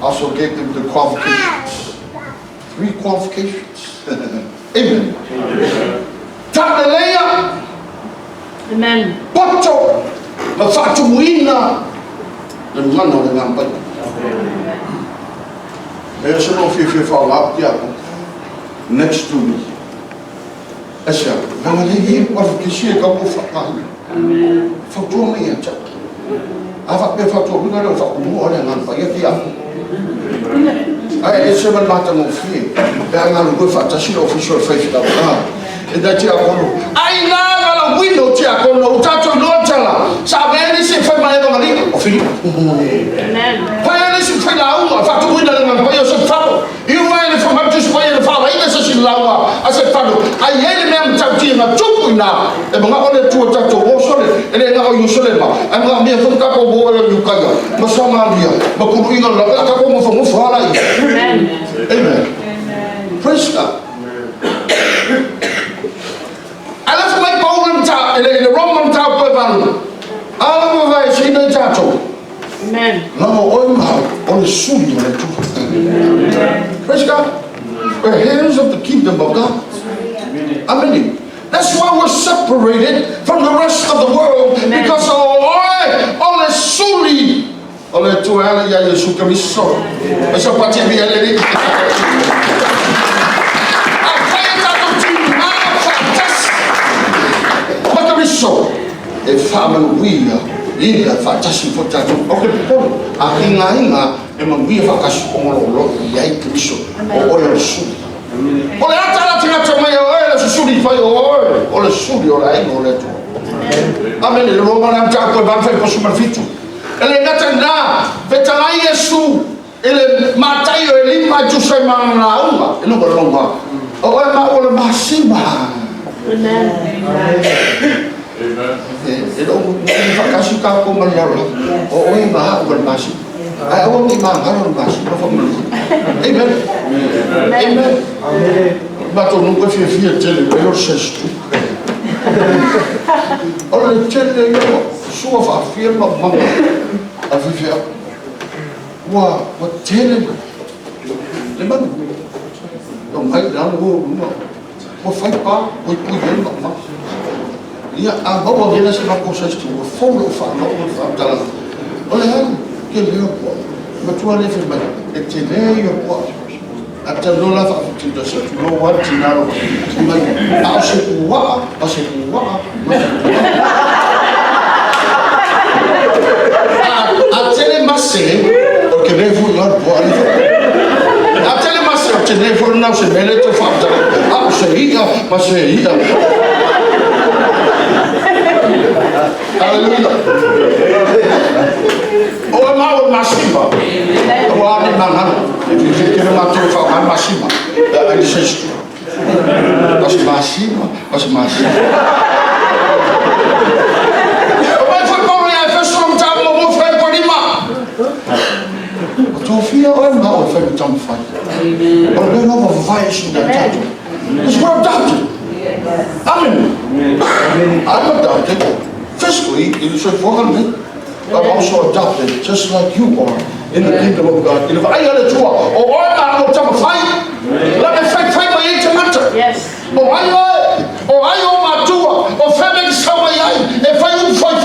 Also gave them the qualifications. 3 qualifications. Amen. Tatalea. Amen. Poto. Mafatuina. The man of the number. There's no fear for up there. Next to me. Asya. Nangaligi qualification ka mo fakali. Fatuo me yacha. Ava pe fatuo bi ngalo fa mo ole ngan pa yaki ako. Ai ese man mata mo fi. Ba ngalo go fa tashi official faith da. Eda ti ako. Ai na ngalo window ti ako no tato no tala. Sabe ni se fa mai no ngali. Ofi. Amen. Pa ni se fa la u fa tu window ngan pa yo se fa. You were from up to spoil the father. Ina se lawa. I said fa. Ai ele me mtati na tupu na. E mga ole tu tato wo sole. Ele na o yusole ma. Ai mga me fa ka ko bo ele yukaya. Masama dia. Makuru inga la ka ko mo fa mo fa la. Amen. Amen. Praise God. I left my Poland in the Roman town of Peteru. All of us in the tattoo. Amen. No, on the soon. Praise God. We're heirs of the kingdom of God. Amen. That's why we're separated from the rest of the world. Amen. Because all is solely. All the two ya suka miso. Esa pati mi ele. So, a family we in the fantasy for that. Okay, people are in and we have a cash on yai so or oil soup. Well, I tell you, my oil is shooting for your oil or a soup or I know that. I mean, the Roman I'm talking about for consumer Fitiuta. And I got a na, Vetalaya soup, and Matayo, and Lima to say Manu'a, and over longer. Oh, I'm all about Simba. Amen. It don't kasi ka ko mangyari. Oo, iba ako basi. Ay, ako ni mangyari basi. Amen. Amen. Bato nunca fia tele, eu sexto. Olha, tele eu sua fa firma mama. A vivia. Wa, what tele. Lembra? Não vai dar no não. Vou faz pa, vou cuidar mama. Ja, aber wenn das immer groß ist, du voll fahren, und da. Olha, que legal. Mas tu olha para mim, é que legal, pô. Até não lá para tu das, tu não vai tirar o. Mas acho que uau. Até ele masse, porque nem vou lá, pô. Até ele masse, até nem vou não se mele tu faz. Ah, seria, mas seria. Hallelujah. Oh, my Mashima. Oh, I'm Manu'a. If you take him out to I'm Mashima. And he says, was Mashima? Oh, my football, I first from time of Fred Polima. To fear or now, Fred Tom fight. Or no more violation than tattoo. It's well adopted. Amen. I'm adopted. Physically, you should follow me. I'm also adopted, just like you are, in the kingdom of God. And if I had a tour, or I'm not going to fight, let me fight my intimate. Yes. Or I owe my tour, or family somewhere. If I don't fight,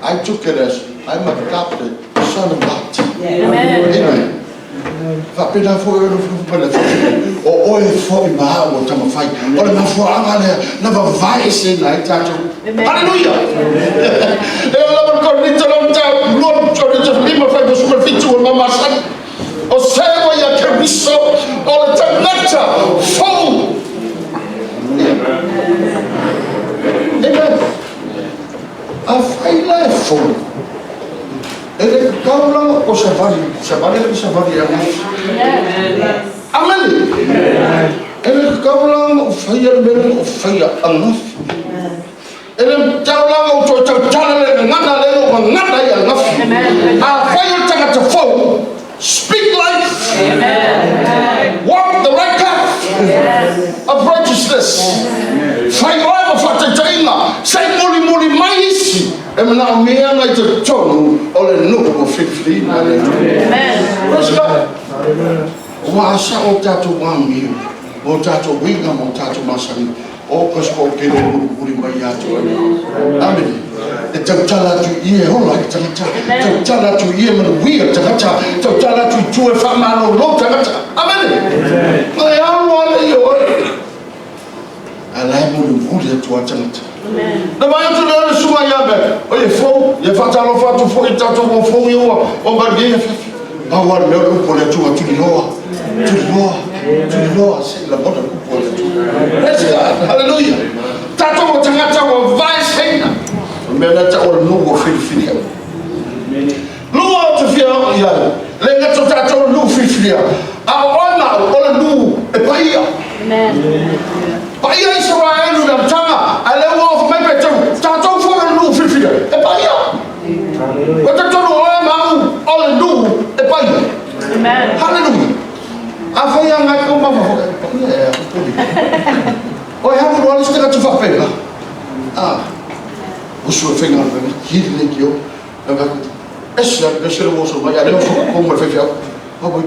I took it as I'm adopted son of God. Amen. Papena foi no para o oi foi mal o tamo fai olha na fora na vai ser na tato aleluia eu lá por Deutronomy não choro de lima faz super Fitiuta mama sai o céu e a cabeça o tanata fogo amen a fai lá fogo. Ele kaula o savali é mais. Amen. Ele kaulang o faya beren o faya angaf. Ele kaulang o chala le ngana le o ngana ya angaf. A faya tanga to fo. Speak life. Amen. Walk the right path of righteousness. Faya o fata tainga. Say muli mais. Emna mea na te tonu o le nuku o fifli. Amen. Praise God. Wa asa o tatou wami. O tatou winga mo tatou masani. O kosko kele muri mai atu. Amen. E tautala tu ie hola e tangata. Tautala tu ie manu wia tangata. Tautala tu tue whamano lo tangata. Amen. Mai alu ale yo. Alai munu wuri atua tangata. Na mai atu lele suma yabe. O ye fo, ye fatalo fatu fo i tatou mo fo i oa. O barge awa leo upo le atua tuliloa. Tuliloa se la bota upo le atua. Praise God. Hallelujah. Tatou mo tangata wa vice heina. Mena ta o lugo filfilia. Lugo te fia ya. Lenga to tatou lu filfilia. A ona o lu e paia. Amen. Paia Israel na tanga. Ale wo me Peteru. Tatou fo lu filfilia. E paia. Hallelujah. Tatou o ma o lu e paia. Amen. Hallelujah. Afaya ngai ko ma fo. O ha mo wala steka tu fa pela. Usu fenga na hidle kio na ba essa o moço vai ali como foi fiel boy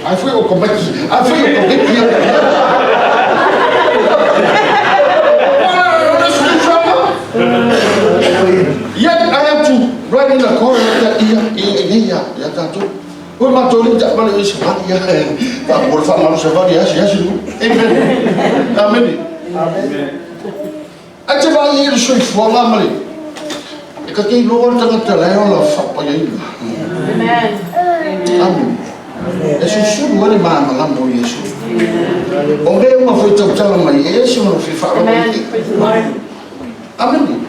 ai foi o como aqui yet I have to write in the corner that ia tatou o matoli já vale isso ia tá por falar no chava ia amen até vai ir só falar mali e que quem logo tá na lá fa aí amen isso só não é mais lá no isso onde uma foi tão mas isso não foi falar amen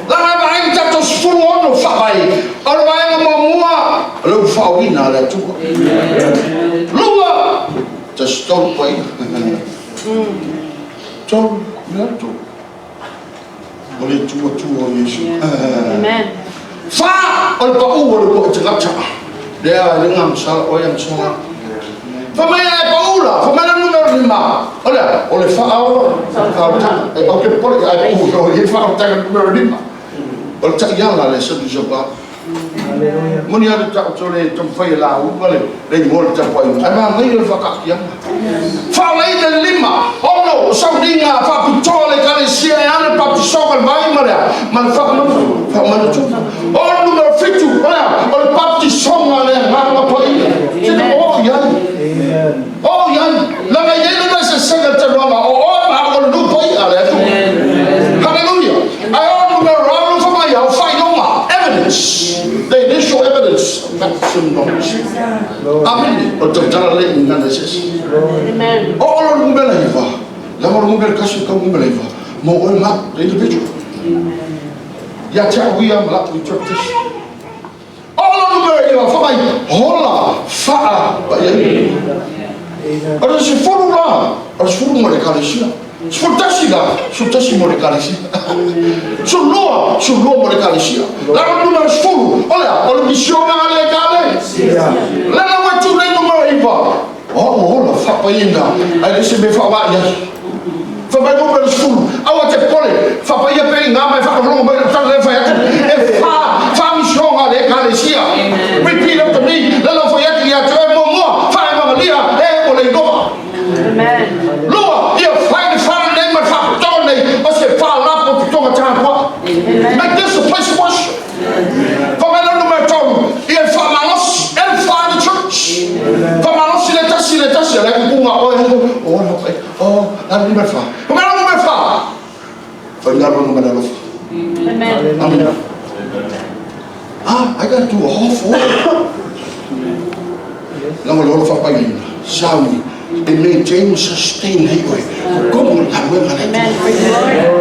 lá vai então tô só no fa vai ora vai uma Manu'a lo Vala'auina lá tu luaจะstop aí então não tu boleh tua Yesus. Amen. Fa ol pa u ol pa cakap cakap. Dia dengan salah orang salah. Famaya pa ula, famaya numero 5. Oleh fa awal. Okey boleh ai u oleh fa tangan numero 5. Ol tak yalla le satu jawab. Muni ada tak boleh tempai lau boleh. Lagi boleh tempai. Abang ni le fa kak yang. Fa lai de 5. Oh, saudinha fa pitole Ekalesia ane pa pisoka vai mara. Man fa mana tu. Oh, numero 5. Olha, ol pa pisonga le ngapa pa ini. Oh, yan. Oh, yan. Lama yele na se sega teroma. Oh, ma ol nu pa ale tu. Hallelujah. I all numero round for my fa yoma evidence. The initial evidence of baptism knowledge. Amen. O tentara le inaneses. Amen. Oh, ol numero iva. Lama ol numero kasu ka numero iva. Mo ol ma the individual. Ya cha we am la we churches. All numero iva for my hola fa ba ye. Ora se foru la, ora se foru mo Ekalesia. Sultasi mo Ekalesia. Sulloa mo Ekalesia. La numero sfuru. Olha missione alle Ekalesia. La na tu le numero iva. Oh, la fa painda. Ai se me fa va ya. Fa ba numero sfuru. Awa te pole. Fa pa ya pe nga mai fa ro ba ta le fa ya. E fa missione alle Ekalesia. Repeat after me. La lo fa ya ti ya te mo fa ma lia e o le go. Amen. Loa, ia find nem mais fa tone. Você fala por tu tá qua. Make this a place of worship. Como ela no mercado, ia falar nós, ele fala de church. Como nós se ela com uma não vai falar. Como ela não vai falar. Foi dar no mercado. Amen. Amen. I got to do a whole for. Não vou falar para ele. Sabe? And maintain, sustain Midway.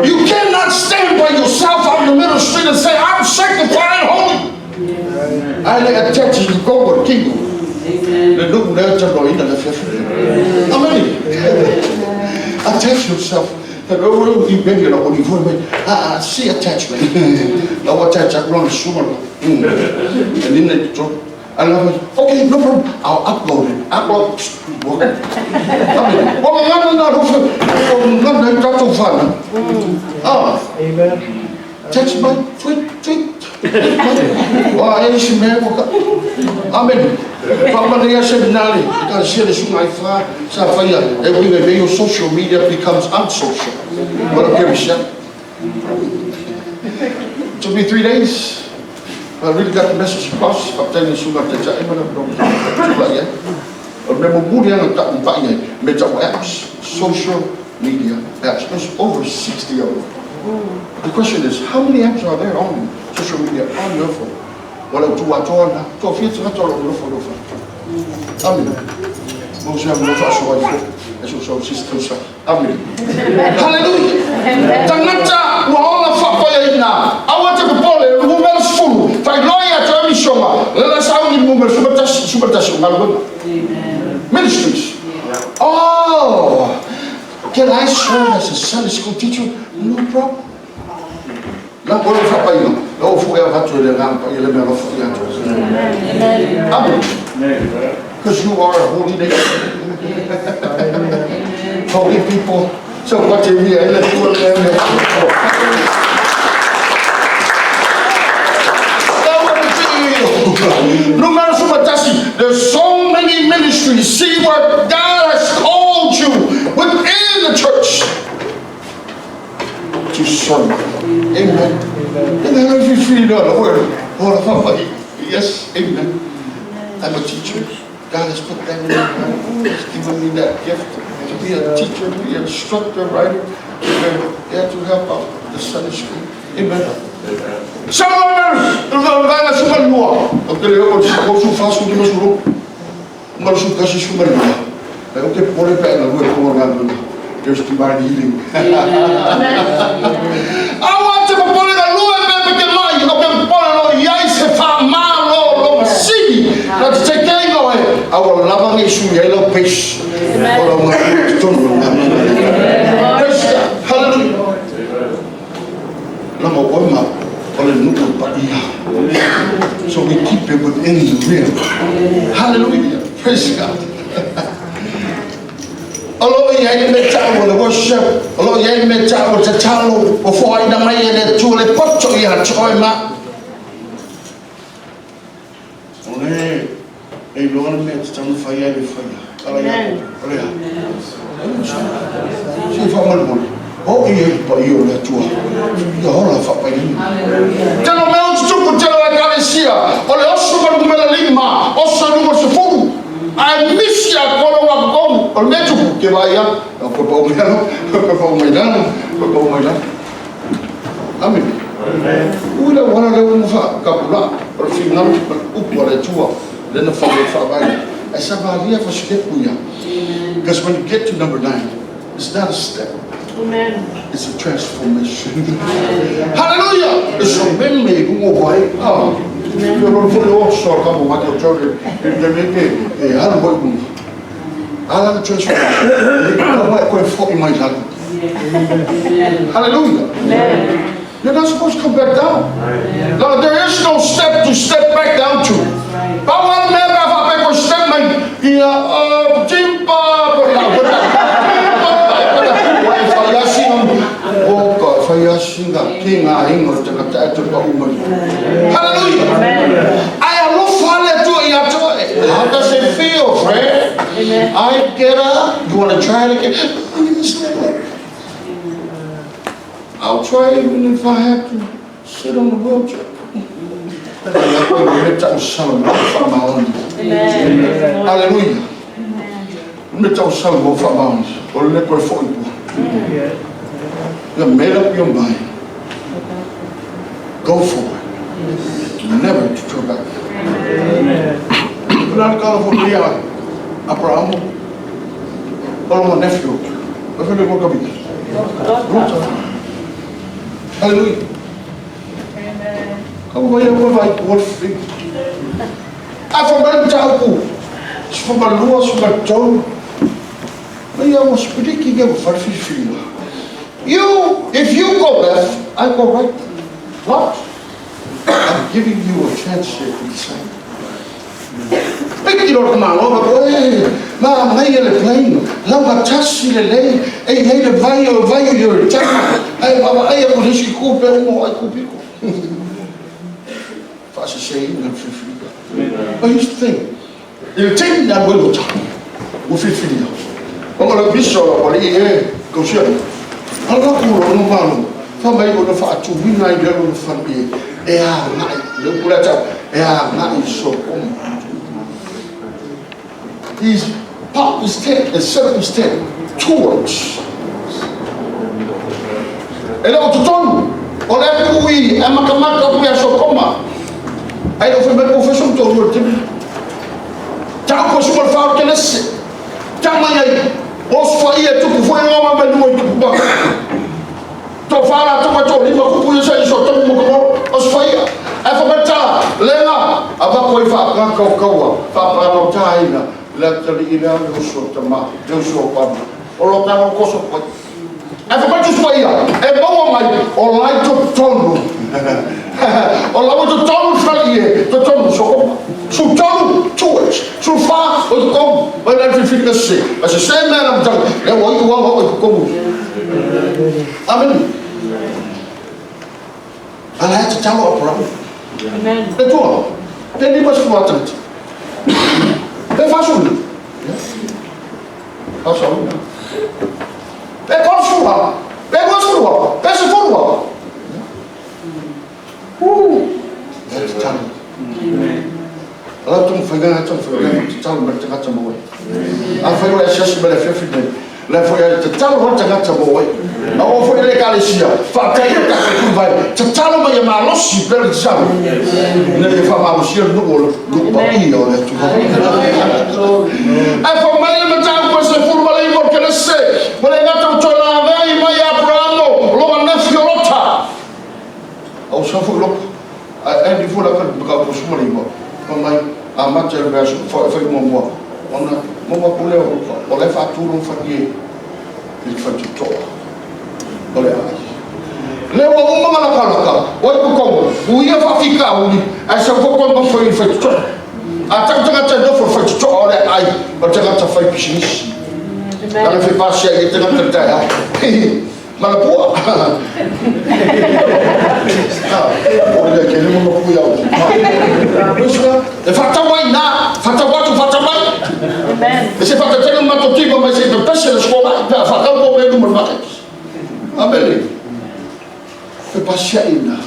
You cannot stand by yourself out in the middle of the street and say, I'm sanctified and holy. I like a church to go with kingdom. The look there to go in the fifth. How many? Attach yourself. See attachment. Now attach that wrong sugar. And then they talk. I love it. Okay, no problem. I'll upload it. Upload. Amen. Text my tweet. Wah, ini si mereka. Amen. Papa dia sebenarnya kita share the sungai far. Saya every day your social media becomes unsocial. What a period. Took me 3 days. I really got the message across. Kapten ni sungai terjadi mana belum. Cuba ya. Memang mudah yang tak nampaknya. Macam apps, social media apps. There's over 60 of them. The question is, how many apps are there on social media on your phone? Walau tu wajar na, tu fiat tu wajar lo phone. Amin. Mau siapa mau fashion wife, eso so system sa. Amin. Hallelujah. Tangaca waola fapaina. Awat ke pole, rumah full. Fai loya tu ami shoma. Lala sauni rumah supertas ngalbun. Ministries. Oh, can I serve as a Sunday school teacher? No problem. Lang boleh fapai no. Lo fuya fatu le lang pa ile me lo fuya. Amen. Because you are a holy nation. Holy people. So what you hear, let's do it. No matter what there's so many ministries. See what God has called you within the church to serve. Amen. And then if you feel the word, yes, amen. I'm a teacher. God has put that in me. He's given me that gift to be a teacher, to be an instructor, right? Yeah, to help out the Sunday school. Amen. Samoan, vamos a Manu'a. Okay, eu sou fácil de mesmo. Mas o que é isso Manu'a? Eu que por aí pega no meu organo. Deus te vai healing. I want to put it a lua bebe que mai, eu que pôr no iais que fa mal no city. That take care of it. I will love you yellow fish. Hallelujah. Lama oma ole nuku paia. So we keep it within the real. Hallelujah. Praise God. Although you had met with the worship, although you had met with the talo before I done my head to the pot to you had joy ma. Only a long met some fire before you. See for one. Oh, you let you. The whole of a tell a man to tell Ekalesia, or also one Melima, also do what's a fool. I miss ya kalau waktu or metu kebaya, pemainan. Amin. Udah orang ada umfa kapula, perfinal upward tua, then the family family. I said, "Maria, for step punya." Because when you get to number 9, it's not a step. Amen. It's a transformation. Hallelujah! It's a memory who will buy. You're not fully offshore, come on, your children. They make a hard I like the transformation. I'm like going 40 miles out. Hallelujah. You're not supposed to come back down. No, there is no step to step back down to. But one man, if I back step, hallelujah. I am not falling to it. How does it feel, friend? I get up. You want to try it again? I'll try even if I have to sit on the wheelchair. Hallelujah. You have made up your mind. Go for it. Never to turn back. Not going for me, Abraham. Or my nephew. Hallelujah. Come over here with my good feet. I forgot tatou. Sfumalua sumatau. I was predicting a farfifila. If you go left, I go right. What? I'm giving you a chance here to decide. Peki lor ma lo ba ma ngai le plane la ba tasi le le le vai yo tama ai ba ai ko riski ku pe mo ai ku piko fa se sei na frifrida but you think il tem da quello cha u frifrida come la bisola poi così allora ku no vano fa mai ko fa tu wina i lo fa bi nai le pula cha nai so come He's popped his tent and set up his tent towards. And on to Tom, on that we and Makamaka, we are so coma. I don't remember profession to your team. Tell us what found can I say. Tell my boss for here to before you know I'm going to go. To far out to Liverpool, say so to Moko, was fire. I forgot Lena, about my father, Cocoa, Papa of China. Literally in our Tama, Joshua Pam, or Lotano Kosopo. I forgot to say, a bomb or light to Tono. Or I was a Tono Fralier, the Tono so Tono, towards, so far was come when everything is sick. As the same man of John, and what you want to come. Amen. I had to tell her, brother. Amen. The door. Then he must water it. They façon. Façon. They construa. They construa. They construa. That's talent. Allah tu mfanya tu talent bercakap cemboy. Apa yang saya sebenarnya fifty. Level yang terlalu bercakap cemboy. Awak boleh Ekalesia. Fakta yang tak terkubai. Terlalu banyak manusia berjam. Nanti faham manusia nukul lupa ia oleh Tuhan. Apa mana macam pasal formal ini boleh se. Boleh ngata ucola vai mai Abraham lo nafsi rota. Awak sahaja lo. Andi fula kan berkau semua ini. Pemai amat cerdas. Fai membuat. Ona membuat boleh faturun fakir. Il Fitiuta. Olha aí. Leva uma malacalaca. Olha o como. O ia ficar ali. Essa foi quando foi Fitiuta. Até que já não foi Fitiuta. Olha aí. Até que já foi business. Ela foi passar aí tem que ter. Malapua. Olha que ele não foi ao. Pois fatawai na. Fatawai tu fatawai. Esse fatawai não matou tipo mas ele tá se escola. Fatawai não é do mercado. Amen. Foi passar ainda.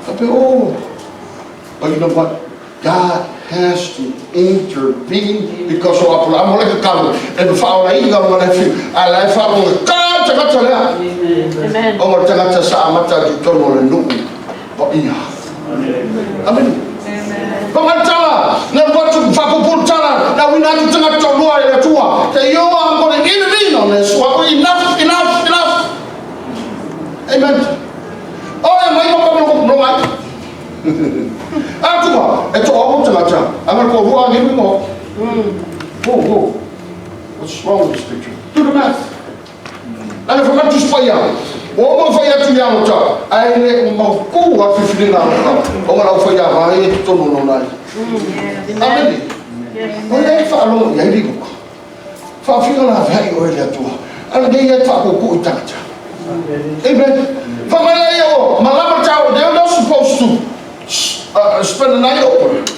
But you know what? God has to intervene because of I'm like a color. And if I like Amen. Oh, tengah sa mata Deutronomy nung. Iya. Amen. Pemantala, na watu fakuputana na winatu tengah tolua ya tua. Yo I'm going to intervene on this. Enough. Amen. Oh, may makamu Atuwa, ito ako tengah. Amal ko ruang ini mo. Oh. What's wrong with this picture? Do the math. Ano forgot to spaya. O mo faya tu ya mota. Ai le mo ku wa fifili na mo. O mo la faya ba ai to no na. Amen. O le fa lo ya ri ko. Fa fi na fa i o le tu. Ana ge ya fa ko ku itacha. Amen. Fa mala yo, malama chao, they're not supposed to spend the night open.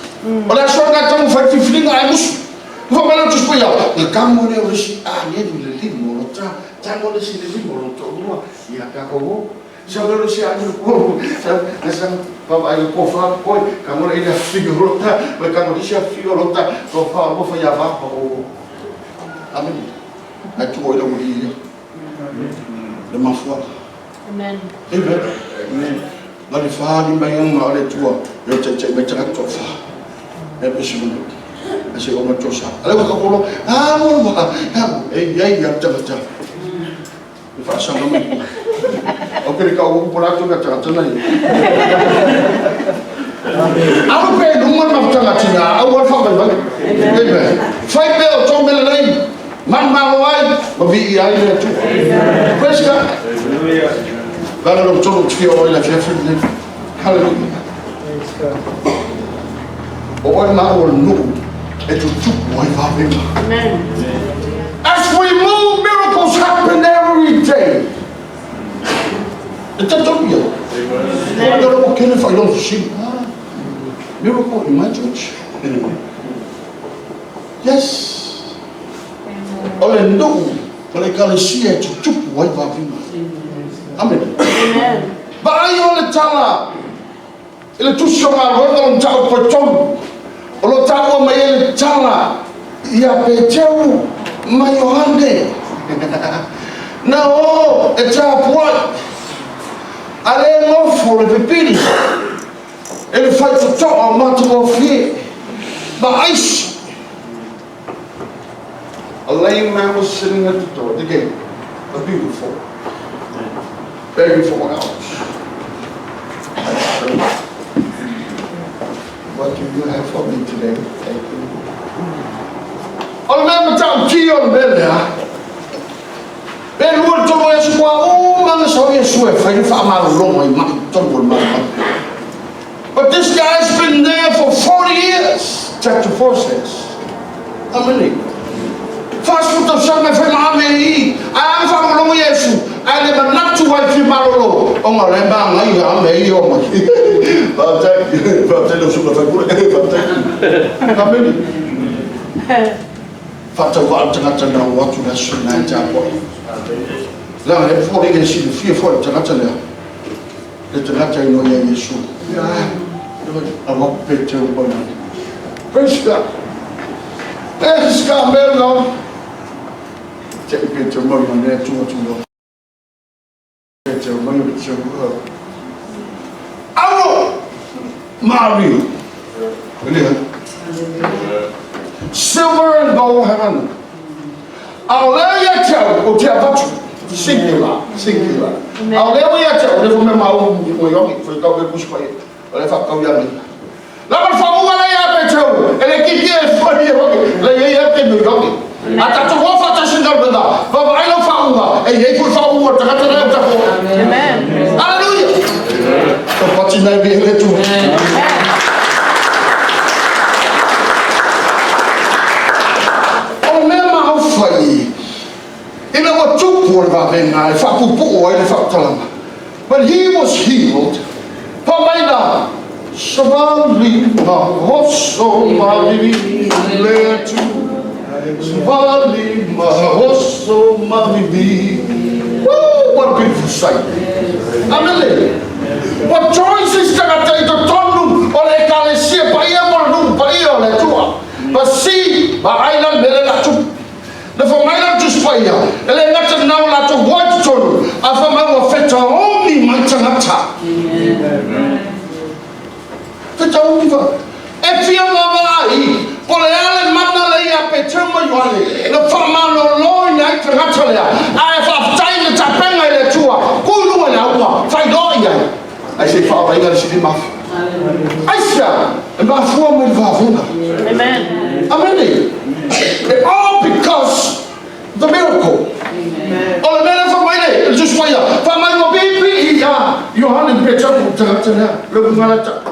But that's what I told you fifili na ai mus. Fa mala tu spaya. Le kamo le o si ni le limo. Jangan di sini boleh tahu ya kau. Jangan di sini boleh. Macam bapa ayah kofa koi, kamu ini figur lota, kamu di sini figur lota, kofa apa ya bapa. Amin. Itu boleh mudi. Lemah fuak. Amen. Amen. Lalu faham bayang malah tua, ya cecek macam kofa. Episode. Asyik orang cosa. Kalau kau kalau, ya macam. Faça uma mãe. Eu queria que algum buraco na trata, né? Aku pe rumah nak tengah tina, awak faham tak? Amen. Fight bel, tombel lain, man malawai, babi iai le tu. Praise God. Lalu orang colok cia orang nak cakap ni, hallelujah. Orang nak orang nu, itu tu orang faham. Amen. As we move, miracles happen every day. Itu tu dia. Kalau orang kena faham sih. Miracle in my church. Yes. Oleh itu, oleh Ekalesia cukup wajib bagi. Amin. Bayi oleh cara, ele tu semua orang jauh pecah. Oleh tahu mai cara, ia Peteru, Manu'a. Now, cara buat, ada yang for the people. Ele faz o tchau ao mato ao fim. Mas a lame man was sitting at the door, the gate. A beautiful, beautiful house. What do you have for me today? Thank you. Olha mesmo tchau tio dele, ah. Ele não tomou esse qual mas só isso é feito para mal longo e mal todo mal. But this guy's been there for 40 years. Chapter 4 says. Amen. Fast food of Samoa from Amen. I am from Long Yesu. I never not to wife you Marolo. Oh my Lembang, I am a yo. But tell us about Amen. Fata wa tangata na watu na sunna japo. La ne 40 years in fear for tangata na. Tangata no ya Yesu. Awak Peteru pun. Praise God. Praise God, Melon. Cek Peteru mana dia cuma. Peteru mana Peteru. Awak Mario. Lihat. Silver and gold heaven. Awalnya jauh, utia batu. Singular. Awalnya jauh, dia pun memang orang itu kau berbus pai. Oleh fakta yang ini. Lalu fakta mana yang Peteru? Elektriknya seperti apa? Lalu yang itu juga. Atau tu apa tak sendal benda? Bapak ayah fakta. Ia pun fakta. Jangan terlalu takut. Amen. Hallelujah. Tempat Cina biar itu. Oh memang fai. Ini apa cukup orang bengai. Fakta pun orang fakta lama. But he was healed. Pamaina, sabali mahoso mabibi letu, sabali mahoso mabibi. Woo! What a beautiful sight! Amen. What choices that I take to turn oleh Ekalesia paya mornum paya oleh tua. Basi baailan bela latu. The famailan tu paya. Ele ngata nau latu buat turn. Apa mau Teuteronome macam apa? Teuteronome apa? Efia mawai. Poleale mana lagi apa cuma jualnya. Lepas mana loy naik tengah celia. Ayah time capek ngai tua. Kulu mana apa? Faido ya. Ayah faham ingat sini maaf. Aisyah, maaf mau menfaham. Amen. Amen. All because the miracle. Oleh mana famai ni? Just waya. Famai mo pipi iya. Yohanes Peteru tengah-tengah. Lalu mana tak?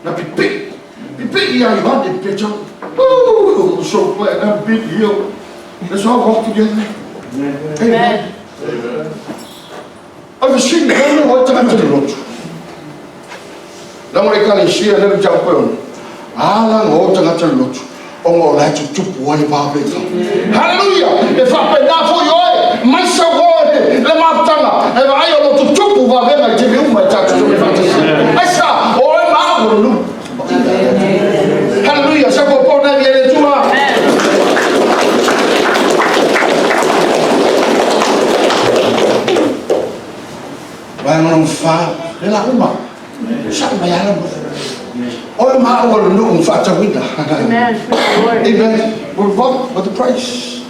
Na pipi iya Yohanes Peteru. Oh, so glad that big hill. Let's all walk together. Amen. I've seen him what tengah-tengah. Lalu Ekalesia ni jauh pun. Alang oh tengah-tengah. Oh, let's do what about it. Hallelujah. If I pay that for you, myself, let my tongue, and I ought to chop over them and give you my touch to me. I saw, oh, I'm out. Hallelujah. So, upon that, you're too hard. I'm on fire. They're like, shut my hand. Oh, my word, no, factor with that. Amen. Amen. We're bought with the price.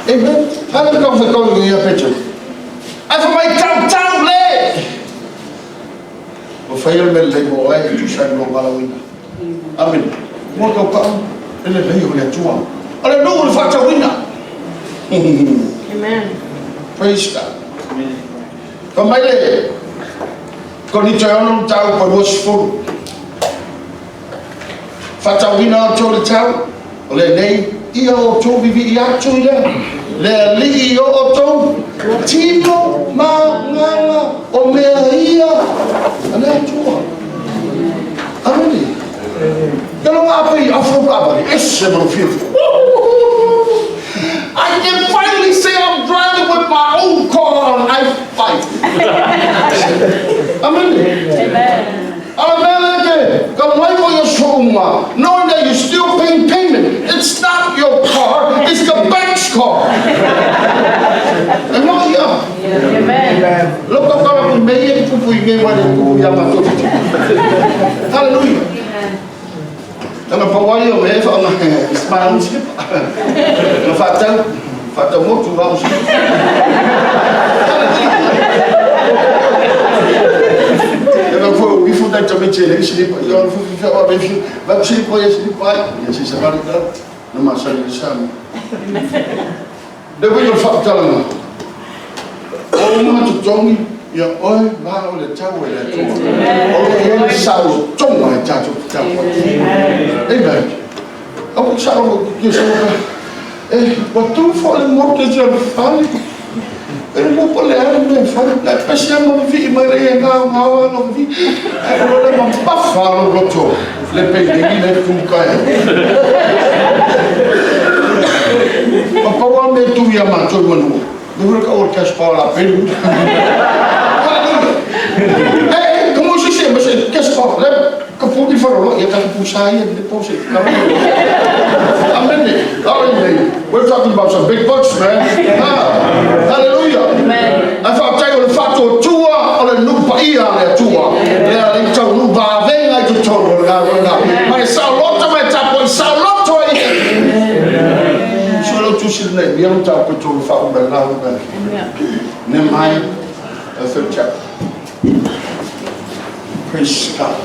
Amen. How many comes going in your picture? And for my town leg. Fail me le mo ai tu sai lo Vala'auina. Amen. Mo ka pa ele le yo le tua. Ale no le Fitiuta. Amen. Praise God. Pamaile. Ko ni Teuteronome tau ko wasful. Fitiuta to le tau. Ole nei ia o to vivi ia tu le li o to tino ma nganga o mea ia ana tua. Amen. Kalau apa yang afro apa ni? I can finally say I'm driving with my own car and I fight. Amen. Amen. Kalau mai ko yung soma, knowing that you're still paying payment, it's not your car, it's the bank's car. Ano iya? Amen. Look at God, may you put me when you go yamato. Hallelujah. Ang pawayo may fa ang smile sip. Ang fatang mo tu raus. Ang fo before that to me chele slip. Yo fo fi fa ba fi ba slip ko slip pa. Yes sa barita no masal sam. Depois eu falo tala. O mo tu tongi ya oi ba o le tau le tu. O le sao tong ma cha tu ta. Amen. Aku sao que sao but tu fala morte já fala. Ele não pode ler me fala la pasiamo vi mare nga no vi. Allora non pa falo rotto. Le pedini le tu kai. Papa wa me tu ya ma tu manu. Deve ka orquestra la Peteru. Como se chama? Você quer só? Capô de farol, e a cara puxar e depois você. Amen. Amen. We're talking about some big bucks, man. Hallelujah. Amen. I thought I would have to tua, or a new paia, tua. Yeah, I told you, Bavenga to told her. My salotto, my tapo, salotto. Solo tu should name, you don't talk to the father, now. Nehemiah, the 3rd chapter. Praise God.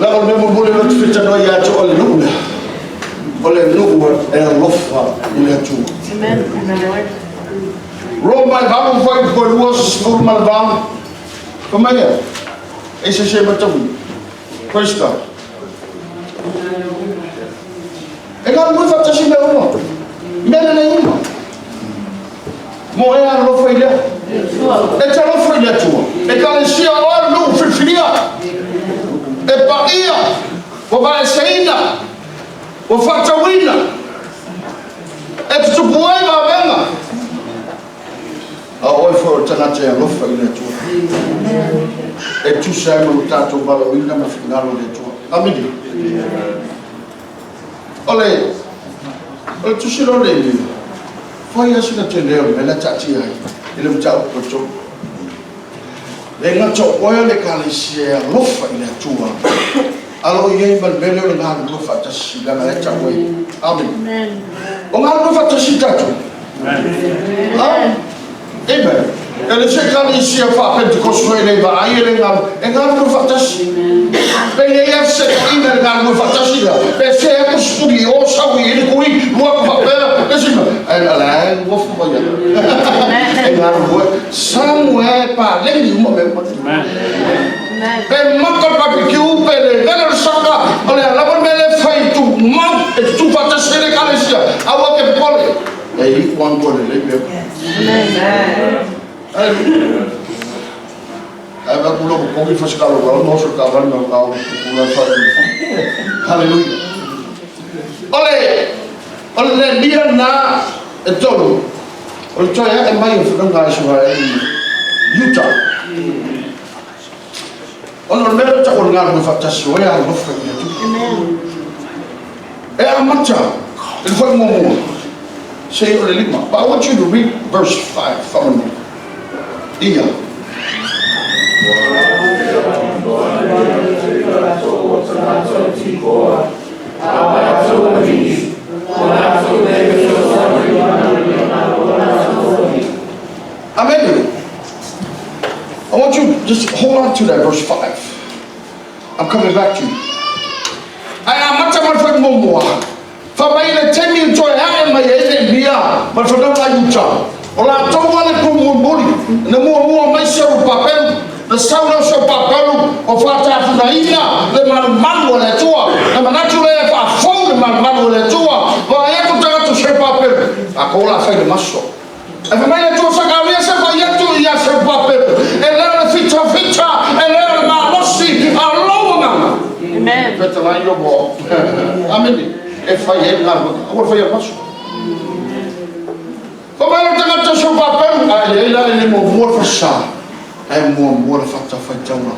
Lalu dia boleh berfirman doa tu oleh Nuh lofa oleh tu. Amen. Amen. Roma bangun foi berluas formal bang. Kemana? Ese saya betul. Praise God. Enggak boleh fakta sih memang. Mana ni? Moya lofa dia. Eta lofa dia tu. Ekalesia Vala'auina Fitiuta. Epaia, Wabaisaina, Wafatiuta, Tupuai Mavenga. Oi for tanate a lofa ile tu. Tu sai no tatou Vala'auina na finalo de tu. Amen. Ole tu silo le. Foi assim na tendeu, ela tati ai. Ele mtau kocho. Lenga cho oil ekalesia lofa ile tua. Alo ye balbele le ngal lofa tasi la na chawe. Amen. O ngal lofa tasi tatu. Amen. Amen. Ele se ekalesia fa Pentecost ele va aile ngal lofa tasi. Pe ye se ina ngal lofa tasi la. Pe se ko studi o sawi ele kui mo pa pe esima. Ala wo fo ya. Ngal wo Samoa pa lengi mo me. Pe makal barbecue pe le ganar saka ole la bon mele fai tu man e tu fata sele kalesia awa ke pole e one pole le be. Amen. Aba kulo ko mi faskalo ko no so ka van no ka kulo fa. Hallelujah. Ole dia na e tolo. Ole toya e mai fu nga so Utah. Ono mero ta ko ngal mo fatta so ya mo fa ni tu. Amen. E amacha. Il faut mo. Say ole lima. But I want you to read verse 5 from me. Iya. back to that verse 5. I'm coming back to you. I am much of my more. For my 10 years, I am my Bia, but for not like you, or I don't want to go more, no more myself, Papel, the sound of Papel, of Fatiuta, the Manu'a tour, and naturally, if I found the Manu'a tour, but I have to tell to share Papel. I call a fake muscle. If I made a tour, I yet to yes, Papel, and learn a feature, and learn my mercy, a lower man. Amen. Better line your ball. I mean, if I had not, I would for your muscle. For my little to show Papel, I lay more for Sha. I am more factor for Jonah.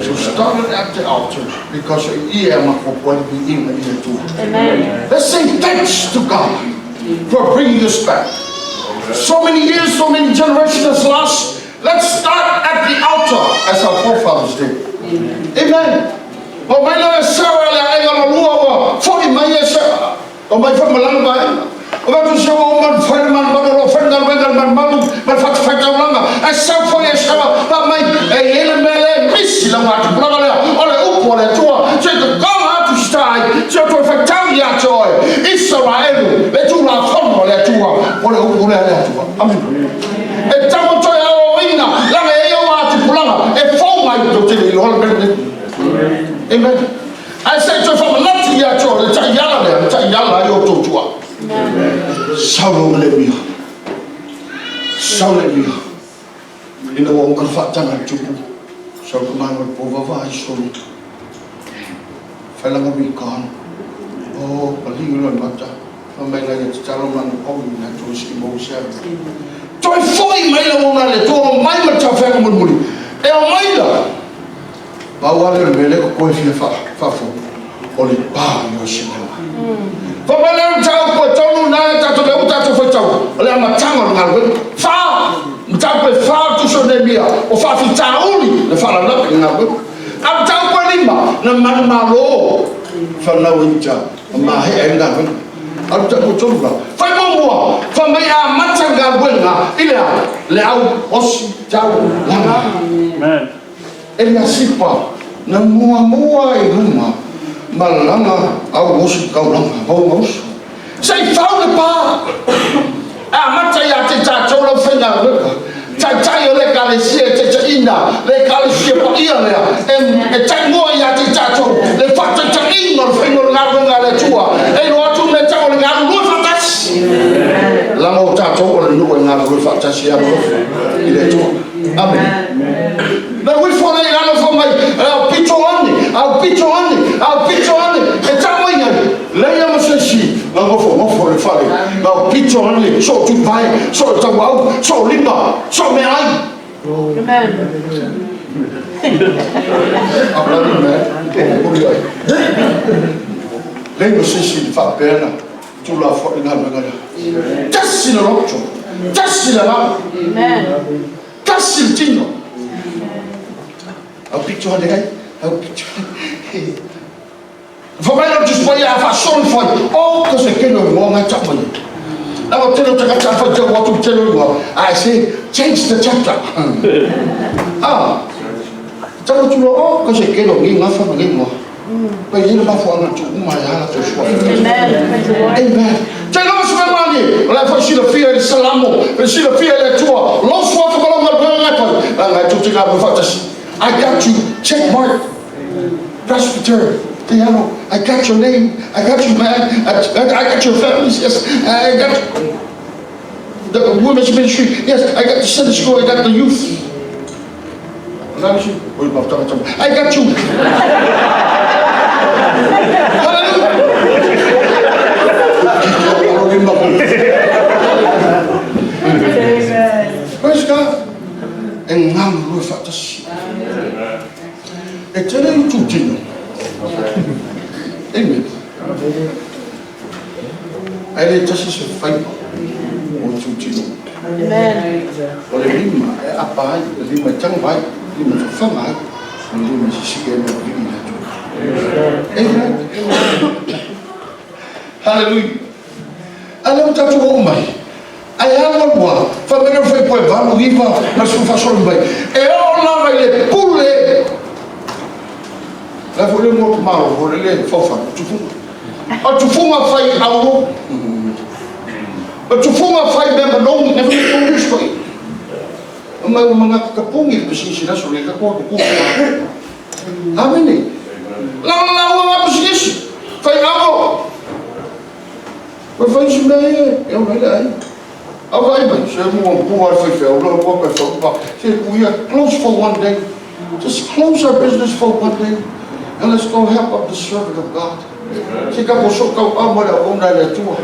So started at the altar because I am for what we in the too. Amen. Let's say thanks to God for bringing us back. So many years, so many generations lost. Let's start at the altar as our forefathers did. Amen. Oh, my name is Sarah. I am a lua 40 years. Oh, my friend Malanga. Oh, my friend I saw for you, but my element miss you. To start, so to Fitiuta joy. Israel, let you laugh from let you what I mean, a Teuteronome, a phone might amen. I said to from not yet, it's a yalla, you to Samoa. Samoa. In the walk of Fatana to so command would provide so. Fellow be gone. Oh, believe it or not, from my legs, Scanlan, oh, you have to see most. So I fully made a woman to my much of family. Elmida. But what a really go if you faffle. Only bar your cinema. For my little child, for Tonu Night to the Utah for Town. Well, I'm a tongue on far. Far to show them here. Or Fafita only, the father looking up. I'm talking about the Manu'a for no winter. My hair and nothing. I'm talking about 5 more for my Matanga Buena, Ila, Lao, Os, Jao, Lama. Amen. Ela Sipa, Namu'a, Iluma, Malanga, our worship go long, almost. Say, found the bar. Matayati, Tola Finger. Tayo Ekalesia Vala'auina, Ekalesia Vala'auina, and Tango Yati Tato, the Fata Tanino, Finger Navanga Tua, and what to let out and have good for that. Lamo Tato, and no one have good for that. Amen. Now we follow another for my Peteru, I'll Peteru, and Samoan. Leia Masashi, now go for the fire. Now Peteru, so to buy, so to wow, so Linda, so may I. Amen. Leia Masashi, Fabiana, to love for the Nagana. Just in a rock, just in a rock. Amen. Just in Tino. I'll picture the guy. I'll picture. For my not just why I have a son for you. Oh, because I can't know what I tell you. I will tell you to get up for what to tell you. I say, change the chapter. Tell you to know, oh, because I can't know nothing anymore. But you know, for my heart to show. Amen. Tell us my money. Like I see the fear in Salamo, I see the fear in the tour. Lost what for and I took it out of us. I got you, check mark, presbyter, piano, I got your name, I got you, man, I got your families, yes, I got the women's ministry, yes, I got the Sunday school, I got the youth. I got you. Hallelujah. Praise God. And now we're at the sea. It's telling you to do. Amen. I let us fight on to do. Amen. Or the Lima, a pie, the Lima tongue bite, Lima for fun, and Lima she gave me. Amen. Hallelujah. I don't touch a woman. I am one. Family of a boy, Valuiva, Masu Fashion Bay. la vai le pule. La vole mo malo, vole le fofa, tufu. A tufu ma fai auro. A tufu ma fai bem long, never know this way. Mga kapungi kasi sila sulit ako ko. Amen eh. Lang apa sih? Fai ako. Fai sumai, eu não sei. Agora bem, se eu não vou fazer fé, eu não vou fazer. We are close for one day. Just close our business for one day, and let's go help out the servant of God. Se ka poso ka amor a onda le tua.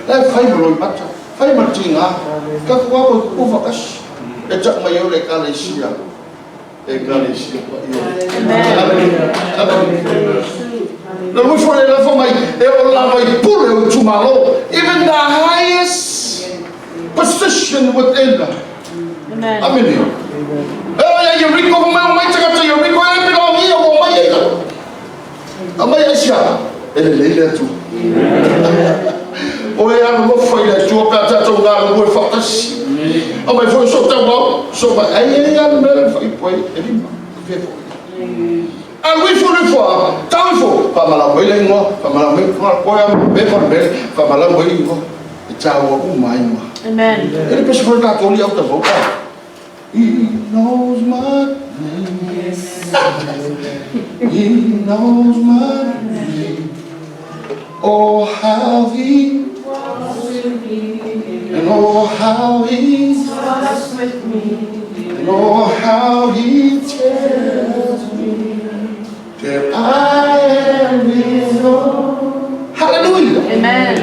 Fai bro mata. Fai matinga. Ka ko ko vakas. Ejak mayo le Ekalesia. Ekalesia Vala'auina. No, we for the for my pull to malo. Even the highest position within them. Amen. Amen. You Rico, my take you Rico, I belong here or my ego. Amayasha. And the later too. Oh, I am not afraid that you are better to God with us. Oh, my voice so well, so my I am better for you. And we fully for thankful. Pamala willing, Pamala Poem, Beverly, Pamala willing, it's our mind. Amen. Any person for that only out the vocal. He knows my name. He knows my name. Oh, how he walks with me. And oh, how he talks with me. And oh, how he tells me that I am his own. Hallelujah. Amen.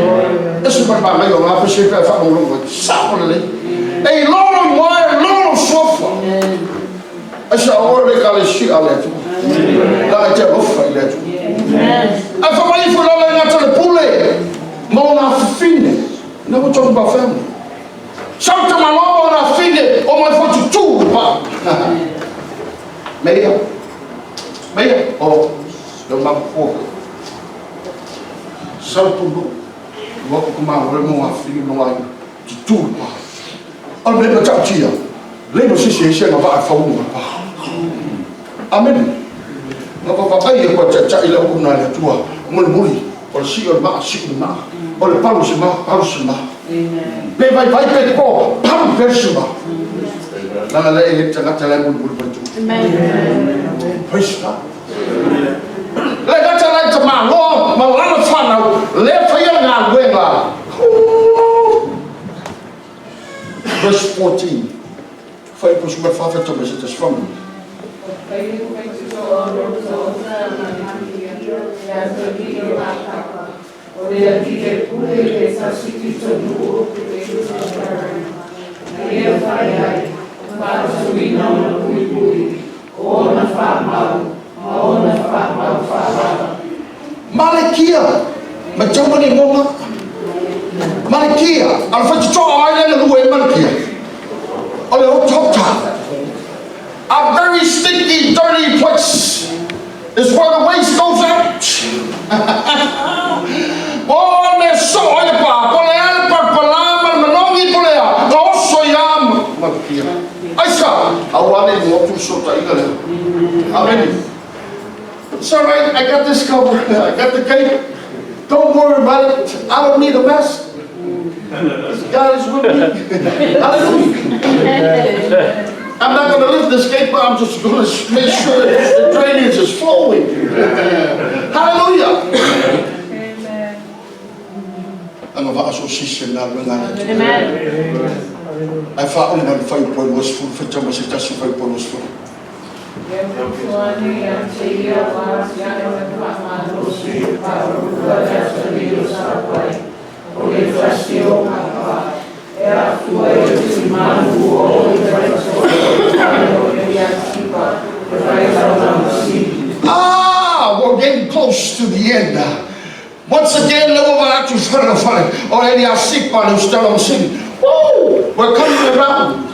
This is what my own appreciate that I'm going to say. A long wire, long sofa. I shall already call it shit. I'll let you. Like I tell you, I'll let you. I for my for all I to the pool. Mona fine. Never talk about family. Sometimes my mom on a fine. Oh my God, you too. Mayor. Oh, the map for. Sometimes. What come out? We're more feeling like to do. I'll never touch you. Labor Association of our phone. Amen. No, Papa, you got a child of Natua, Mulmuri, or see your ma, or the Pausima. Pay by Viper Paul, Pam Persuma. Nana, Amen. Praise God. Like to my Lord, my little son, left for your now, verse 14. Five was my father to visit us from me. Malakia, macam ni ngomong. Malakia, alfa cakap ayat lu Malakia. Oleh top. A very stinky, dirty place is where the waste goes out. Oh, me so pa, polea pa palama, manongi polea, also yam. Aisha, awani mo tu so ta igale. Amen. It's all right. I got this covered. I got the cake. Don't worry about it. I don't need a mess. God is with me. Hallelujah. I'm not going to lift this cake, but I'm just going to make sure that the drainage is flowing. Hallelujah. Amen. I'm a association now. Amen. I found one 5 point was full for Thomas. It doesn't 5 point was full. We're getting close to the end now. Once again, already our sick one who's still on singing. Woo! We're coming around.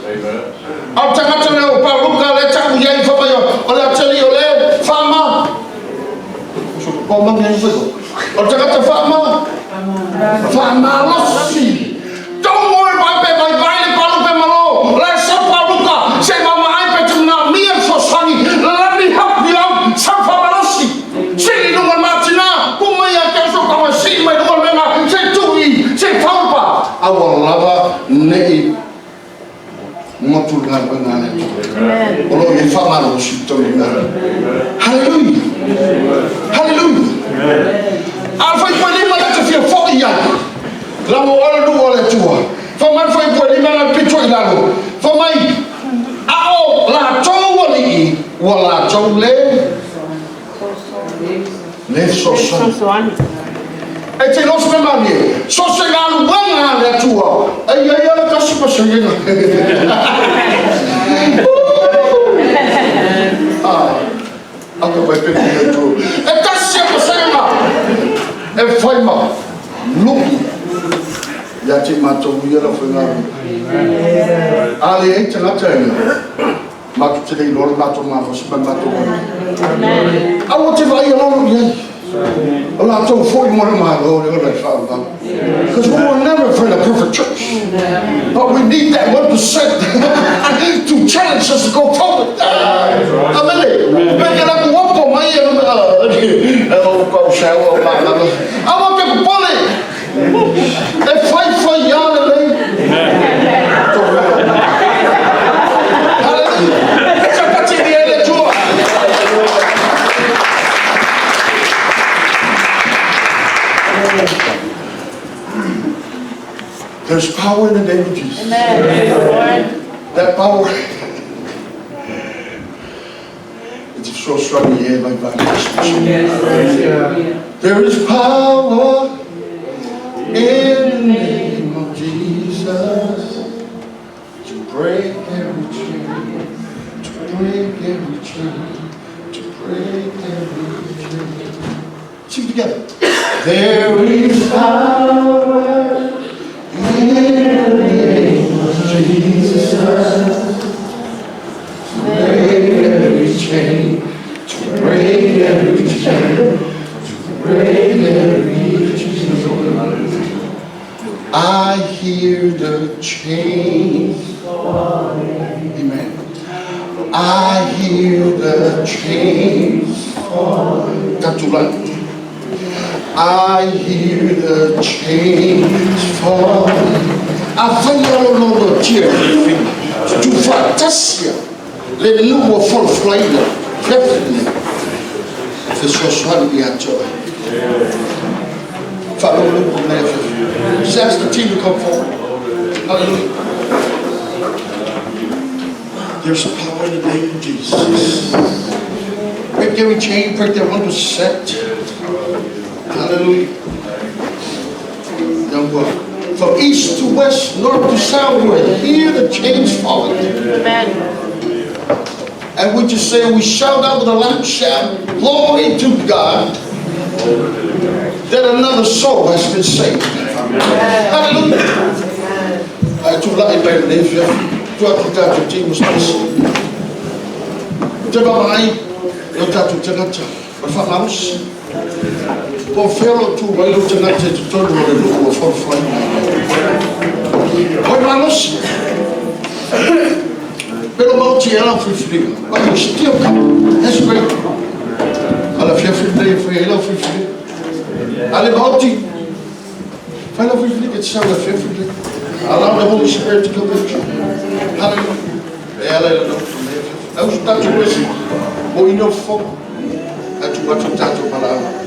I'll tell you, Paruka, let's have you in for you. I'll tell you, Farmer. I'll tell you, Farmer. Farmer, let's see. Don't worry about my violent Paruka Malo. Let's have Paruka. Say, Mama, I bet you now, me and so sau le Sosoani. e te los me mani so se nga luanga le tua ai ai ka si pa se nga aka vai pe tu e ka si pa se nga e foi ma luki ya te mato ia la foi nga ale e te la tena ma tu te lo la to ma so pa mato a o te vai lo ia a lot of 40 more miles old, because we will never find a perfect church. But we need that 1% to challenge us to go forward. Amen. I want people bully and fight for y'all. There's power in the name of Jesus. Amen. That power. It's so strong here, my body. There is power in the name of Jesus to break every chain, to break every chain, to break every chain. Sing together. There is power in the name of Jesus, to break every chain, to break every chain, to break every chain. I hear the chains falling. Amen. I hear the chains falling. Got to run. I hear the chains falling. I find all over the chair to fantasia. Let the new one fall flying. Definitely. This was one we had joy. Follow the look on. Ask the team to come forward. Hallelujah. There's a power in the name of Jesus. Break every chain, break that 1%. Hallelujah. From east to west, north to south, we hear the chains falling. Amen. And we just say, we shout out with a loud shout, glory to God, that another soul has been saved. Hallelujah. I told you, baby, if you got your team was listening. You got to por fellow to vai lutar de todo mundo for flying. Oi manos. Pelo mal te ela foi frio. Mas eu still come. That's great. Ela foi frio, foi ela foi frio. Ale balti. Foi ela foi frio, que chama foi frio. Allow the Holy Spirit to come in. Hallelujah. Ela não. Eu estou te dizendo. Oi não fogo. A tua tatou palavra.